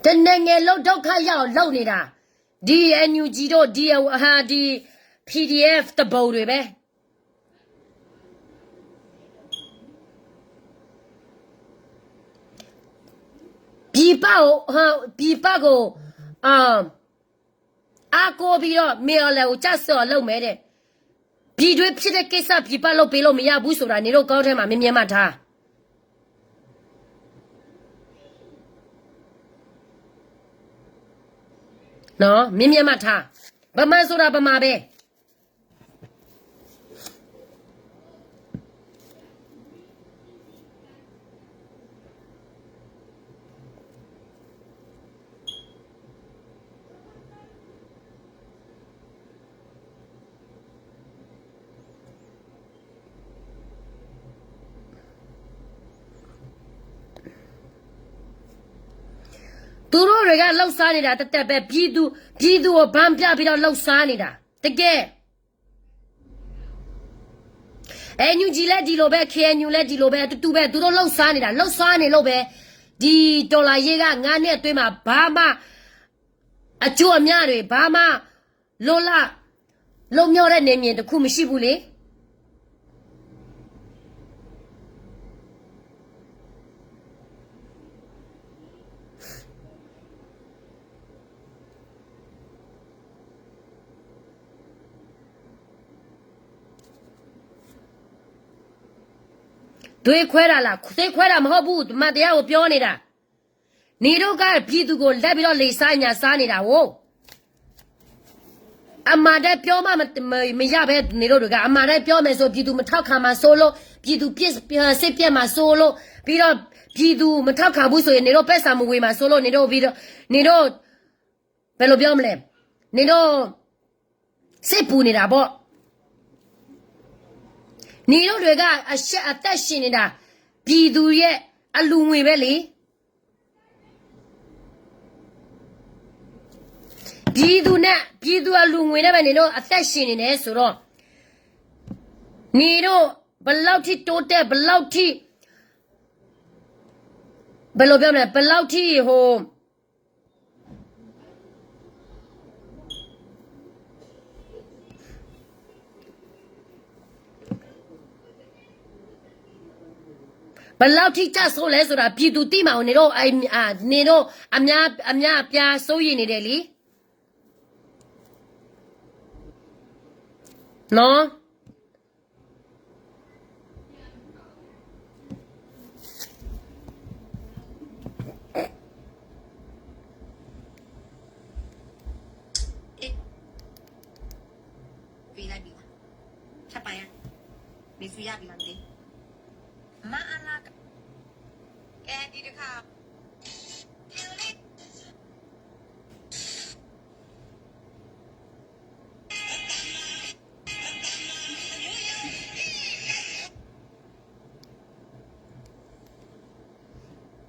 တနိုင်ငံလုံးဒုက္ခရောက်လုံနေတာဒီ NUG တို့ဒီ PDF တဘုံတွေပဲပြည်ပကိုအာကိုပြီးတော့မေအလဲကိုကြဆော်လုပ်မဲတဲ့ပြည်တွင်းဖြစ်တဲ့ကိစ္စပြည်ပလုပ်ပေးလို့မရဘူးဆိုတာနေတော့ကောင်းထဲမှာမြင်မှထားနော်မြင်မှထားဗမာဆိုတာဗမာပဲသူတို့တွေကလှုပ်ရှားနေတာတက်ပဲပြည်သူကိုဗန်းပြပြီးတော့လှုပ်ရှားနေတာတကယ်NUG လည်းဒီလိုပဲ KNU လည်းဒီလိုပဲတူပဲသူတို့လှုပ်ရှားနေတာလှုပ်ရှားနေလို့ပဲဒီဒေါ်လာရေးက9နှစ်အတွင်းမှာဘာမှအကျိုးအမြတွေဘာမှလောလ လုံမြော်တဲ့နေမြင်တစ်ခုမရှိဘူးလေတွေခွဲတာလားခွဲတာမဟုတ်ဘူးဒီမှာတရားကိုပြောနေတာနေတို့ကပြည်သူကိုလက်ပြီးတော့လေဆိုင်ညာစားနေတာဟုတ်အမှန်တည်းပြောမှမရပဲနေတို့ကအမှန်တည်းပြောမယ်ဆိုပြည်သူမထောက်ခံမှာဆိုလို့ပြည်သူပြစ်စစ်ပြက်မှာဆိုလို့ပြီးတော့ပြည်သူမထောက်ခံဘူးဆိုရင်နေတို့ပက်ဆာမဝေမှာဆိုလို့နေတို့ပြီးတော့နေတို့ဘယ်လိုပြောမလဲနေတို့စစ်ပူနေတာပေါ့နေတို့တွေကအသက်ရှင်နေတာပြည်သူရဲ့အလူငွေပဲလေပြည်သူအလူငွေနဲ့ပဲနေတို့အသက်ရှင်နေတယ်ဆိုတော့နေတို့ဘလောက်ထိတိုးတက်ဘလောက်ထိဘယ်လိုပြောမလဲဘလောက်ထိဟိုဘလောက်ထိကြဆိုးလဲဆိုတာပြည်သူတိမအောင်နေတော့နေတော့အများအပြားစိုးရိမ်နေတယ်လीနော်ပေးလိုက်ပြီလားချက်ပိုင်ရမေစုရပြီလားမသိမအလာအဲဒီတခါ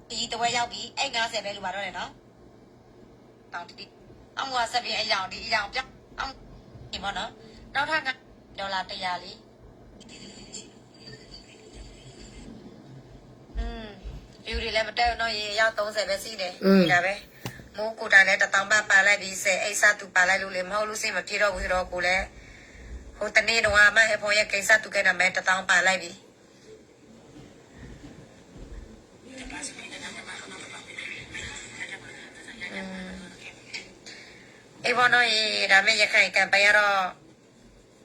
ဒီတဝဲရောက်ပြီအဲ့90ပဲလူပါတော့တယ်နော်တောင်းတီအောင်ကဆက်ပြီးအယောင်ဒီအယောင်ပြောင်းအောင်ဒီမနော်နောက်ထပ်ဒေါ်လာ100လေးပြူတွေလည်းမတက်တော့ရေရောက်30ပဲစီးတယ်ဒါပဲမိုးကိုတိုင်လည်း1000ပါလိုက်ပြီး10အိတ်စားသူပါလိုက်လို့လေမဟုတ်လို့စိတ်မပြေတော့ဘူးတော့ကိုလည်းဟိုတနေ့တော့အမဟဖော်ရဲ့ကိစ္စသူကလည်းမဲ1000ပါလိုက်ပြီအေးဘောနော်ရေဒါမဲ့ရခိုင်ကံပရတော့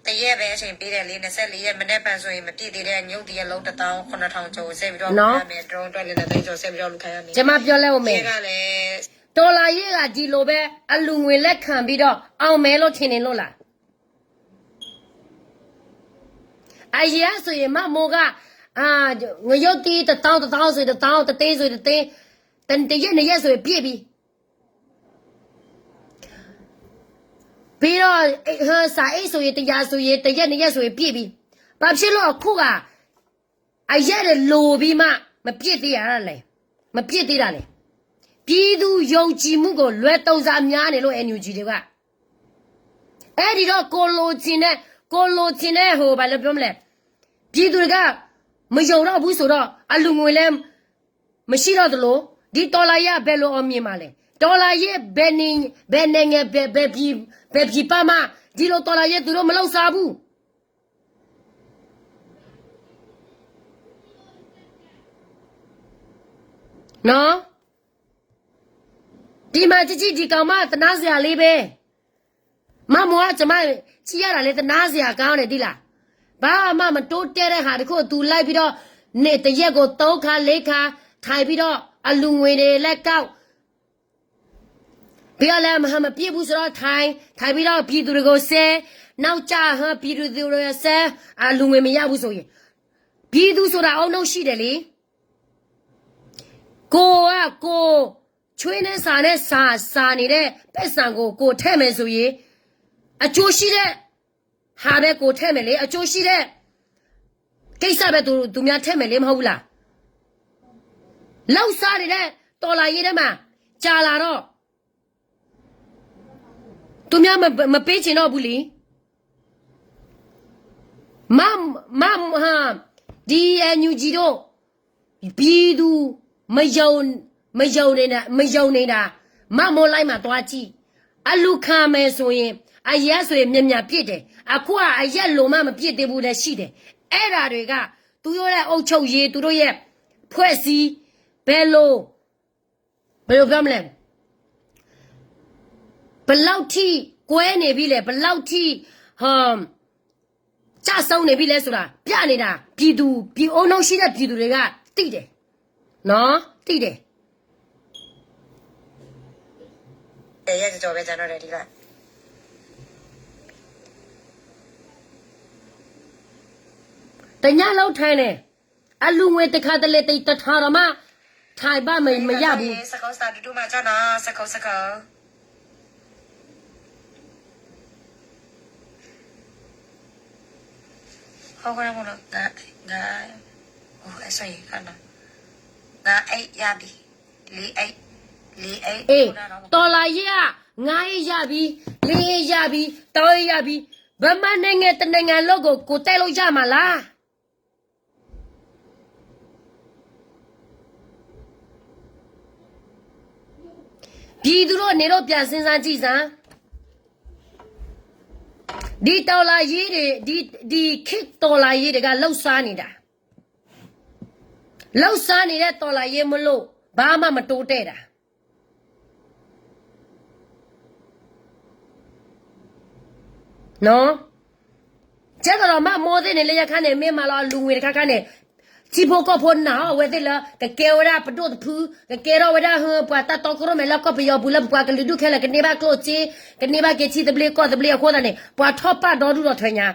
တရက်ပဲအချိန်ပေးတယ်လေ24ရက်မနေ့ပန်ဆိုရင်မပြည့်သေးတဲ့ညုတ်တရလုံး19000ကျော်ဆက်ပြီးတော့ရမယ်ဒရုန်းအတွက်လည်း3ကျော်ဆက်ပြီးတော့လူခိုင်းရမယ်ကျွန်မပြောလဲဦးမယ်ကလည်းဒေါ်လာရေးကဒီလိုပဲအလူငွေလက်ခံပြီးတော့အောင်မဲလို့ထင်နေလို့လားအရင်ဆိုရင်မမိုးကငရုတ်တီး1000ဆို1000တသေးဆိုတသေးတရက်နှစ်ရက်ဆိုပြည့်ပြီပြီးတော့စာအိတ်ဆိုရင်တရားဆိုရင်တရက်နှစ်ရက်ဆိုရင်ပြည့်ပြီဘာဖြစ်လို့အခုကအရက်လိုပြီးမှမပြည့်သေးရတာလဲမပြည့်သေးတာလဲပြည်သူယုံကြည်မှုကိုလွယ်တုံစားများနေလို့ NUG တွေကအဲ့ဒီတော့ကိုလိုချင်တဲ့ဟိုဘာလို့ပြောမလဲပြည်သူတွေကမယုံတော့ဘူးဆိုတော့အလူငွေလဲမရှိတော့သလိုဒီဒေါ်လာရဘယ်လိုအောင်မြင်မှာလဲဒေါ်လာရဲ့ဘယ်နိုင်ငံဘယ်ပြည်ပါမဒီလိုဒေါ်လာရဲ့သူတို့မလောက်စားဘူးနော်ဒီမှာကြည့်ဒီကောင်မတနာစရာလေးပဲမမောကကျမကြည့်ရတာလေတနာစရာကောင်းတယ်ဒီလားဘာမှမတိုးတဲတဲ့ဟာတခုသူလိုက်ပြီးတော့နေတရက်ကို3ခါ4ခါထိုင်ပြီးတော့အလူငွေတွေလက်ကောက်ဘယ်လဲမပြည့်ဘူးဆိုတော့ထိုင်ပြီးတော့ပြည်သူတွေကိုဆဲနောက်ကြပြည်သူတွေဆဲအလူငွေမရဘူးဆိုရင်ပြည်သူဆိုတာအုံလုံးရှိတယ်လေကိုချွေးနဲ့စာနေတဲ့ပက်ဆံကိုထဲ့မယ်ဆိုရင်အကျိုးရှိတဲ့ဟာပဲကိုထဲ့မယ်လေအကျိုးရှိတဲ့ကိစ္စပဲသူများထဲ့မယ်လေမဟုတ်ဘူးလားလောက်စားနေတဲ့တော်လာရေးထဲမှာကြာလာတော့သူများမပေးချင်တော့ဘူးလေဒီNUGတို့ပြည်သူမယုံနေတာမမိုးလိုက်မှာတွားကြည့် အလူခံမယ်ဆိုရင်အရက်ဆိုရင်မြမြပြစ်တယ်အခုကအရက်လုံးမမပြစ်သေးဘူးလည်းရှိတယ်အဲ့ဓာတွေကသူတို့ရဲ့အုတ်ချုပ်ရေးသူတို့ရဲ့ဖွဲ့စည်းဘယ်လိုပြောမလဲဘလောက်ထိကွဲနေပြီလဲဘလောက်ထိကြဆုံးနေပြီလဲဆိုတာပြနေတာပြည်သူပြည်အုံနှုံးရှိတဲ့ပြည်သူတွေကသိတယ်နော်သိတယ်ရဲ့ကြော်ပဲကျွန်တော်တို့ဒီကတညလောက်ထိုင်းတယ်အလူငွေတခါတလေတိတ်တထားတော့မှထိုင်ပါမရဘူးစကောစာတူမှာကျွန်တော်စကောဟောကရမလို့ငါဟိုအဲ့ဆိုရင်ခဏငါအိတ်ရပြီလေးအိတ်အေးတော်လာရငါရပြီလေးရပြီတော်ရပြီဗမာနိုင်ငံတနိုင်ငံလုံးကိုတဲလို့ရမှာလားပြည်သူတို့နေတော့ပြန်စဉ်းစားကြည့်စမ်းဒီတော်လာရေးတွေဒီခစ်တော်လာရေးတွေကလှုပ်ရှားနေတာလှုပ်ရှားနေတဲ့တော်လာရေးမလို့ဘာမှမတိုးတဲ့တာနော်ကျတော့မမောတဲ့နေလေရခန်းနေမင်းမလာလူငွေခါခန်းနေချီဖို့ကဖို့နာဝဲတဲ့လကကဲဝရပတုတ်ဖူကကဲရဝရဟပွားတတော့ကရမဲလကပယောဘူးလပွားကလူဒုခဲလကနေဘာကလို့ချီကနေဘာကချီတဘလကောတဘလခေါ်တဲ့ပွားထော့ပါတော်တို့ထွညာ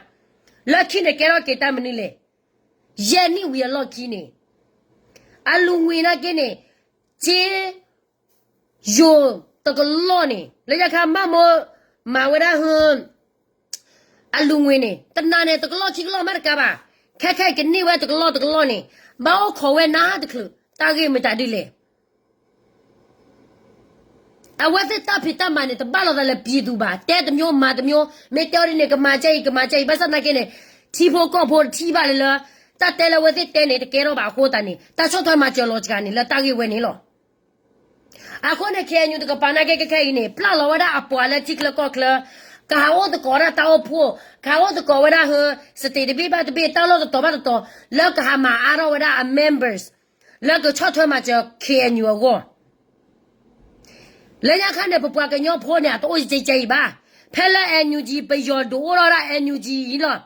လက်ခိနေကဲရကေတမနီလေယနီဝီလော့ခိနေအလူငွေနာကင်းနေချီယိုတကလောနေလေရခါမမောမဝရဟွန်အလူငွေနေတနာနေတကလောချီကလောမရကပါခက်ကနေဝဲတကလောနေမောခေါ်ဝဲနာတကလတာကေမတဒီလေအဝတ်တဖိတမနဲ့တဘလောလည်းပြည်သူပါတဲတမျိုးမာတမျိုးမေတော်ရင်းကမာချိတ်ဘတ်စနာကနေချီဖို့ကောဖို့ချီပါလေလားတတဲလဝဲတဲ့နေတကယ်တော့ပါခိုးတန်နေတဆော့ထွဲမှာကျော်လောချကနေလက်တာကေဝဲနေလောအခုနဲ့ခဲညူတကပါနာကေခဲနေပလာလောဝဒအပွားလက်ချီကလကောကလကာဝတ်ကောရတောက်ဖို့ကာဝတ်ကောဝရဟစတေတပိပတ်တပိတောက်လို့တော့ဘာတော့လောက်ကဟာမအားရဝရ members လောက်ကချော့ထွဲမှာကျော် KNU ကိုလေရခန့်တဲ့ပပွားကညောဖိုးနေတော့ကြိပါဖဲလာ NUG ပယောဒိုရ NUG လော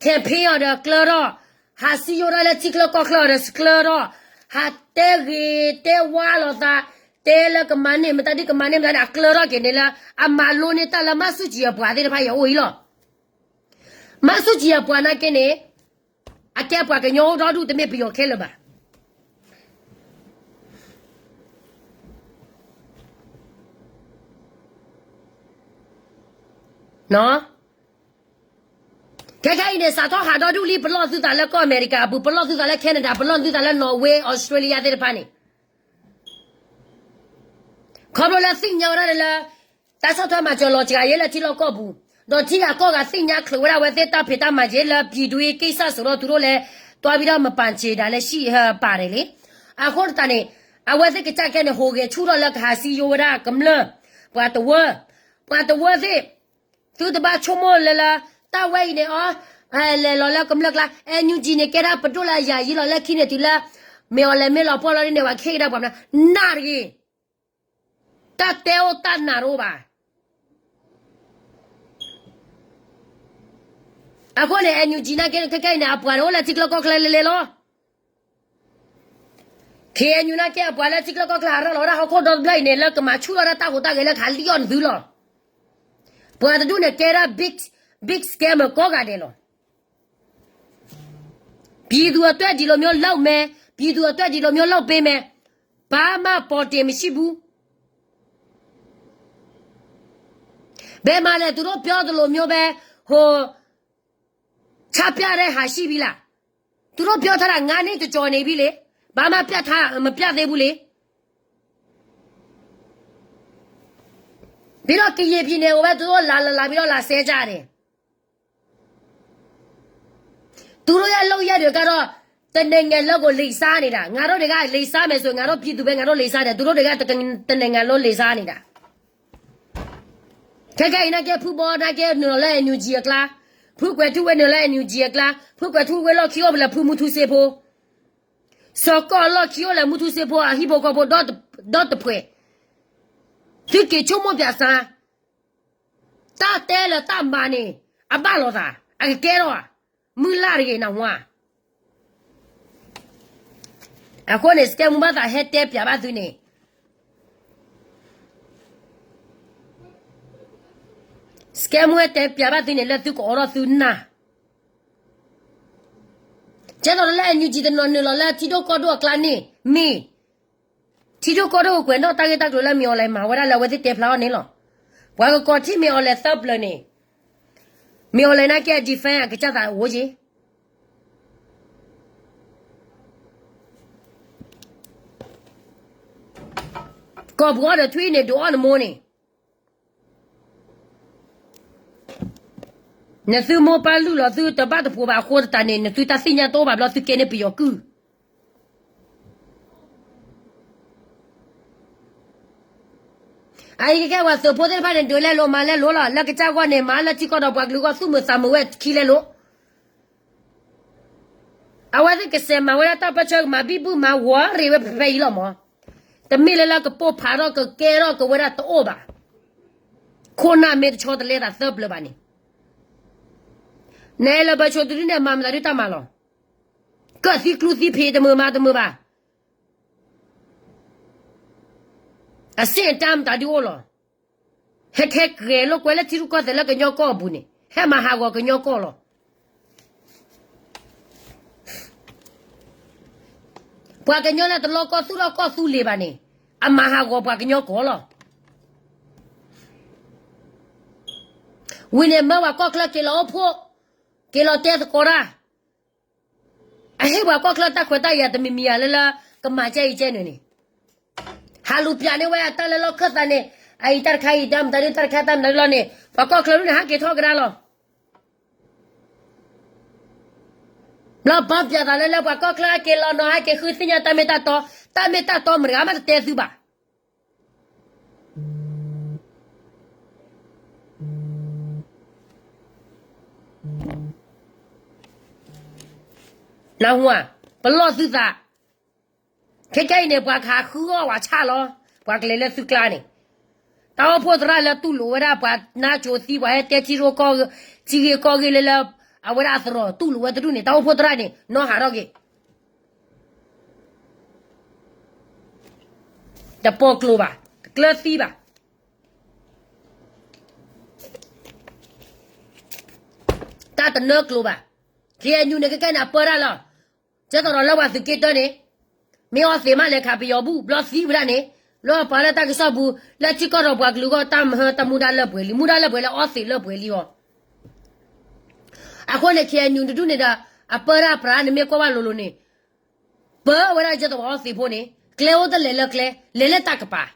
ကမ်ပိယရကလရဟာစီယရလက်ချီကလကောကလရစကလရဟာတဲဝါလောတာတဲလကမနေမတဒီကမနေမတအကလရကနေလာအမလိုနေတာလမဆုကြီးပွားတဲ့ဖိုင်အိုလောမဆုကြီးပွားနာကနေအတဲပွားကညောတော့သူတမေပြောခဲလပါနော်ခဲခဲနေစားတော့ဟာတော့ဒူလီဘလော့သူတာလက်ကအမေရိကဘူးဘလော့သူတာလက်ကနေဒါဘလော့သူတာလက်နော်ဝေးဩစတြေးလျတဲ့ဖာနေခေါ်လို့လားစိညာရလားတဆော့ထွားမှာကျော်လောချာရဲလက်တီလောက်ကော့ဘူးတော့တီကကော့ကစိညာခလဝရဝဲတဲ့တာဖေတာမှာရဲလာပြည်သူကိစ္စဆိုတော့သူတို့လည်းတွားပြီးတော့မပန်ချေတာလည်းရှိပါတယ်လေအခုတန်နေအဝဲတဲ့ကချကနေဟိုကေချူတော့လက်ခါစီယိုရကမလပွားတော့တဲ့သူတပါချုံမလလာတာဝဲနေအော်လဲလောလကမလကလာအညူဂျီနေကရပတိုလာယာရီလောလက်ခိနေတီလာမေော်လဲမေလောပေါ်လာနေဝခေတာပေါ့နာရီတတဲဝတနာရောပါအခုလေအညူဂျီနာကဲခဲနေအပွားရောလက်ချစ်လောကောကလဲလေလောခေအညူနာကဲအပွားလက်ချစ်လောကောကလာရောလာဟောတော့ဘလိုက်နေလကမချူရတာကိုတာကလည်းခါလီယွန်ဘူးလောပွားတူနေကဲရာ big scam ကိုကတယ်လောပြည်သူအတွက်ဒီလိုမျိုးလောက်မယ်ပြည်သူအတွက်ဒီလိုမျိုးလောက်ပေးမယ်ဘာမှပေါ်တင်မရှိဘူးဘယ်မှာလဲသူတို့ပြောတယ်လို့မျိုးပဲဟိုချပြတဲ့ဟာရှိပြီလားသူတို့ပြောထားတာ9နှစ်ကြော်နေပြီလေဘာမှပြတ်ထားမပြတ်သေးဘူးလေပြီးတော့ကရေပြင်းနေဟိုပဲသူတို့လာပြီးတော့လာဆဲကြတယ်သူတို့ရဲ့လောက်ရတွေကတော့တနိုင်ငံလောက်ကိုလိစားနေတာငါတို့တွေကလိစားမယ်ဆိုငါတို့ပြည်သူပဲငါတို့လိစားတယ်သူတို့တွေကတနိုင်ငံလုံးလိစားနေတာ开开那个铺包那个拿来牛鸡啦，铺过土为拿来牛鸡啦，铺过土为老起不了铺木土石坡，少个老起了木土石坡啊，一包个包到的坡，就给周末表啥，打呆了打麻呢，啊巴老啥，啊个盖了啊，没拉的那话，啊可能是个木巴达还呆别巴子呢。scam 我带别把东西来都搞了都难，这到来你记得那你了来提着搞多干呢没？提着搞多关到大概来苗来嘛，我来我就带不了你了，我个搞起苗来少不了呢，苗来那个几分啊？个家咋我去？搞不好的推呢多的么呢？那时候没把路了，时候到把的坡把火的打呢，那最大新年多把老师给你不要够。哎，你看我手破的把人丢来了，马来落了，那个家伙呢，马了几个到把路个树木上木外起来了。啊，我这个什么，我要到把车马比不马我认为赔了嘛？但没了那个坡爬到个盖了个我那多吧，可那没得瞧得来他走不了吧你？那了把车子呢，妈妈那里打嘛了，个是路是赔的么嘛的么吧？啊，现在打的我了，还开改了，过来提出高的那个鸟高不呢？还嘛还我个鸟高了，把个鸟那都老高速里吧呢？啊嘛还我把个鸟高了，为了么我高了给老婆。给老爹子过啦，哎，我过了大块大爷的咪咪啊了，干嘛这一件呢？哈路边的我呀，到了老客栈呢，哎，打开一点，打开点了呢，我过了呢还给掏给他了，老爸别打了，我过了给老孬还给后生呀，打没打到，没俺们带走吧。然后啊，不老是啥，开呢，不看喝我差了，不来了是干呢。当我跑出来了，堵路我那不拿脚底我还带起着高个，几个高个来了啊，我那是了，堵路我都呢，当我跑出来呢，弄下那个，这包路吧，glass fee吧，打的那路吧，这牛那个干那包了了。这到了我是给的呢，没有谁嘛来看不要不，老死不然呢，老把那大个小布，那几个老把路个打木打了不里，木打了不了，二岁了不里哦。啊，可能看牛的那个啊，不然不然你没过完路呢，不我那这到二岁破呢，来我的来了大个吧。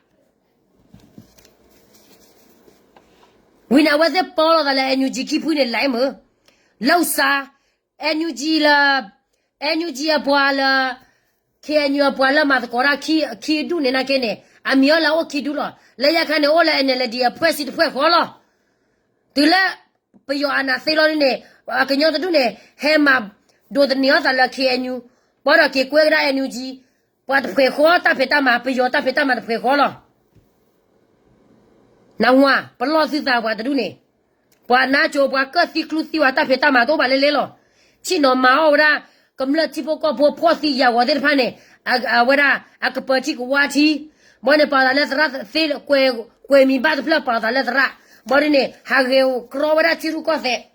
为啥我在包了的来牛几起铺呢来么？老啥？牛几了？牛几啊，包了，看牛包了嘛，过来去ดู呢那个呢，啊，没有了我去ดู了，来呀看呢，我来呢来的，破是破好了，对了，不要啊那谁了呢？啊，个鸟的ดู呢，还嘛多的鸟在了看牛，包了给过来牛几，把它破好，打破嘛，不要打破嘛，破好了，那我啊，不老是啥话的ดู呢，把那就把个西路西话打破嘛，都把来了，去那嘛我啦。咁了，只不过破死呀！我在旁呢，我啦，个把这个挖起，我呢把它那是啥子，飞了怪米把子不了把它那是啥，我呢还给我搞我啦，记住搞噻。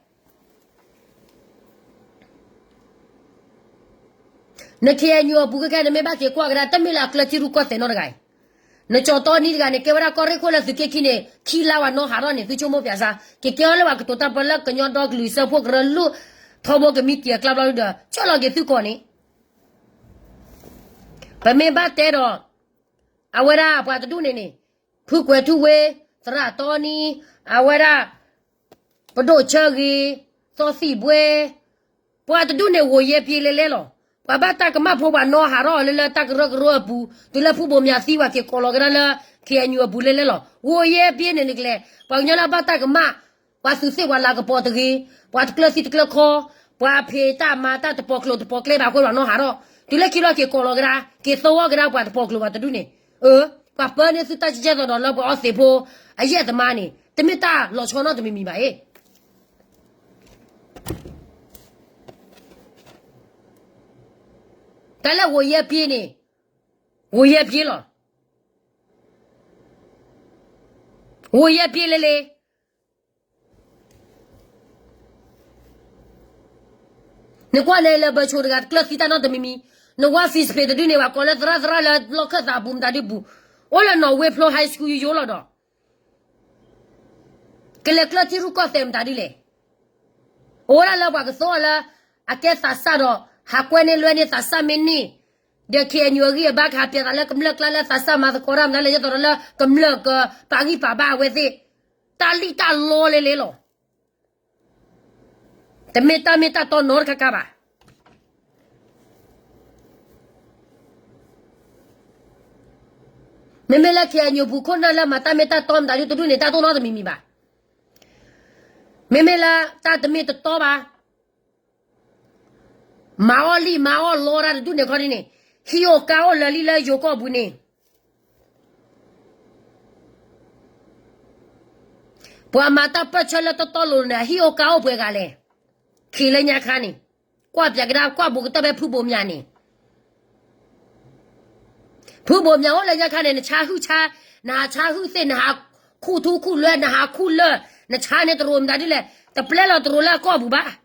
那天你不看那没把给挂个啦，但没啦，个记住搞噻，那个。那找到你个呢，给我啦搞热过了是给呢，起来哇弄下了呢，就没别啥，给了哇个多大不了，个鸟到个绿色破个路。淘宝个米店搞了的，叫了个最高呢。不没把带了，啊我啦把它doen呢，不怪土味，是啦多呢，啊我啦不多吃个，烧水不，把它doen呢我也别来了，爸爸大个嘛婆爸闹哈了，了大个热不，对了父母面西话给搞了个了，给女不来了，我也变的那个嘞，把人家爸大个嘛，把手些话那个包的给，把这个是这个靠，把陪大妈大的包克的包克把过来闹哈了，对了给了给搞了个啦，给收我个啦，把的包克把的ดู呢，把本来是大家知道了，把谁婆，哎呀的妈呢，对没大老长那都没明白诶。但是我也变呢，我也变了，我也变了嘞。你过来了不？说这个，kelas kita nak demi你我 fees pay 的对呢？我过来zara了，老克啥不打的不？我来那 Wayflow High School 有了的，给了 kelas 入高三打的嘞。我来了我个说了，啊给啥啥的。Hakwa ne lwa ne sasa meni de ke nyori ba kha pya la kamlak la sasa ma ko ram la le to la kamlak pa gi pa ba we se ta li ta lo le lo te meta to nor kha ka ba me la ke nyu bu ko na la mata meta tom da li to ne ta to no de mi ba me la ta de me to ba Maoli lora du ne kori ne hio kao la li la yoko bu ne Pwa mata pa chala to lo ne hio kao pwe ga le khi le nya kha ni kwa pya gra kwa bu ta be phu bo mya ni phu bo mya ho le nya kha ne cha hu cha na cha hu se na khu thu khu le na ha khu le na cha ne to rom da di le ta ple la to la ko bu ba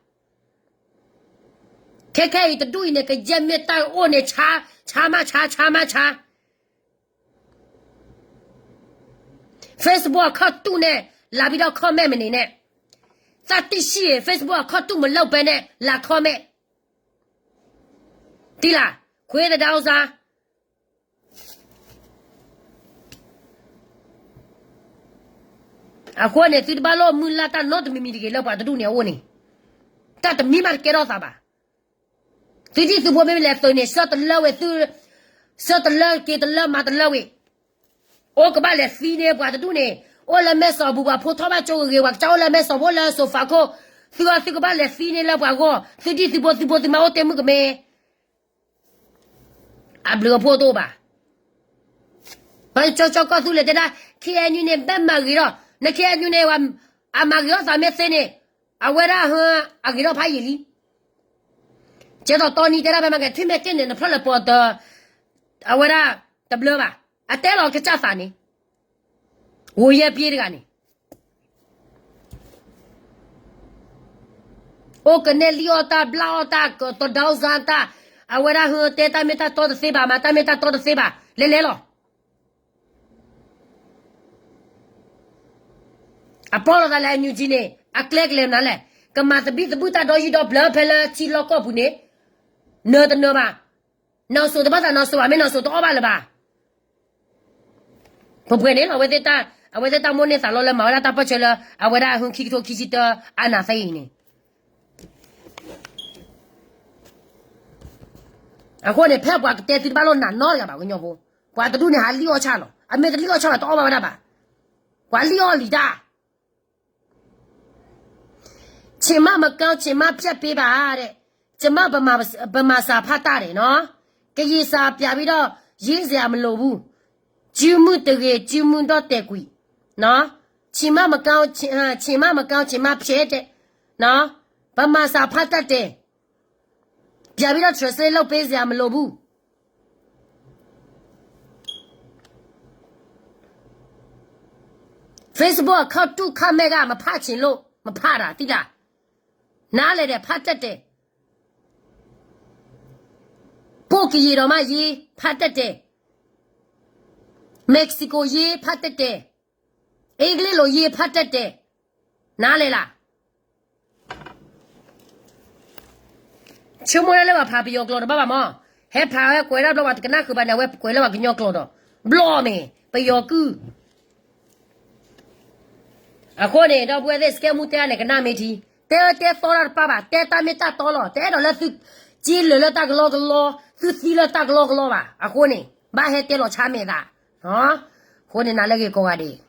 Keke itu tu ini ke jam meta oh ne cha Facebook 靠tu呢拉比到靠妹妹呢在地西 Facebook 靠tu们老板呢拉靠妹对啦回得到啥啊我呢最把老母拉到那都没的给老板的tu呢我呢但是没嘛给到啥吧最近是我们来说呢，说的老位是，说的老给的老妈的老位，我个把来飞呢，把的都呢，我来买烧布吧，普通话做个我找来买烧布来说发口，是个把来飞呢，来把我，最近是嘛，我点么个没，啊不个破多吧，反正叫告诉了的啦，看你呢别买个了，那看你呢我啊买个啥没事呢，啊为了啊给了怕眼里。接到当你在那边嘛个推没跟人的跑了跑的，啊我啦得不了吧？啊带了个家啥呢？我也别的个呢。我跟那里奥达、布拉奥达个到道上达，啊我啦和带他们他多的谁吧嘛，他们他多的谁吧，来了。啊跑了他来牛津呢，啊克莱克来哪来？干嘛是比是不打到一道不了拍了起老高不呢？那的那吧，那说的吧，那说完没那说的吧了吧？不可能了，我在打，我在打莫那啥了，毛了打不起了，啊，我打很气头气的，啊那谁呢？啊，我呢拍过个电视把老难闹了吧，我讲不，我这都呢还聊差了，啊没得聊差了，到吧吧，我聊里的。千妈么讲，千妈别别吧的，千妈不嘛啥怕打的喏，这一啥别别到也是俺们老母，就没得个就没到得贵，喏，千妈么讲，千妈么讲，千妈别的，喏，不嘛啥怕打的，别别到确实老百姓俺们老母。Facebook 靠住看那个么怕钱喽，么怕的，对啦。哪来的怕得的？不给伊了嘛？伊怕得的。Mexico 伊怕得的。英国佬伊怕得的。哪来啦？全部人来话怕不要搞的，爸爸妈，还怕还怪了，话跟那个吧，那话怪了话跟要搞的，不老没不要搞。啊，可能到不会在 scam 店那个哪媒体。แต่说了爸爸แต่ตาไม่ตาต่อหรอแต่เราละสุ接了大个老个老，就死了大个老个老吧，啊，伙呢，马还带了茶面的，啊，伙呢拿来给搞啊的。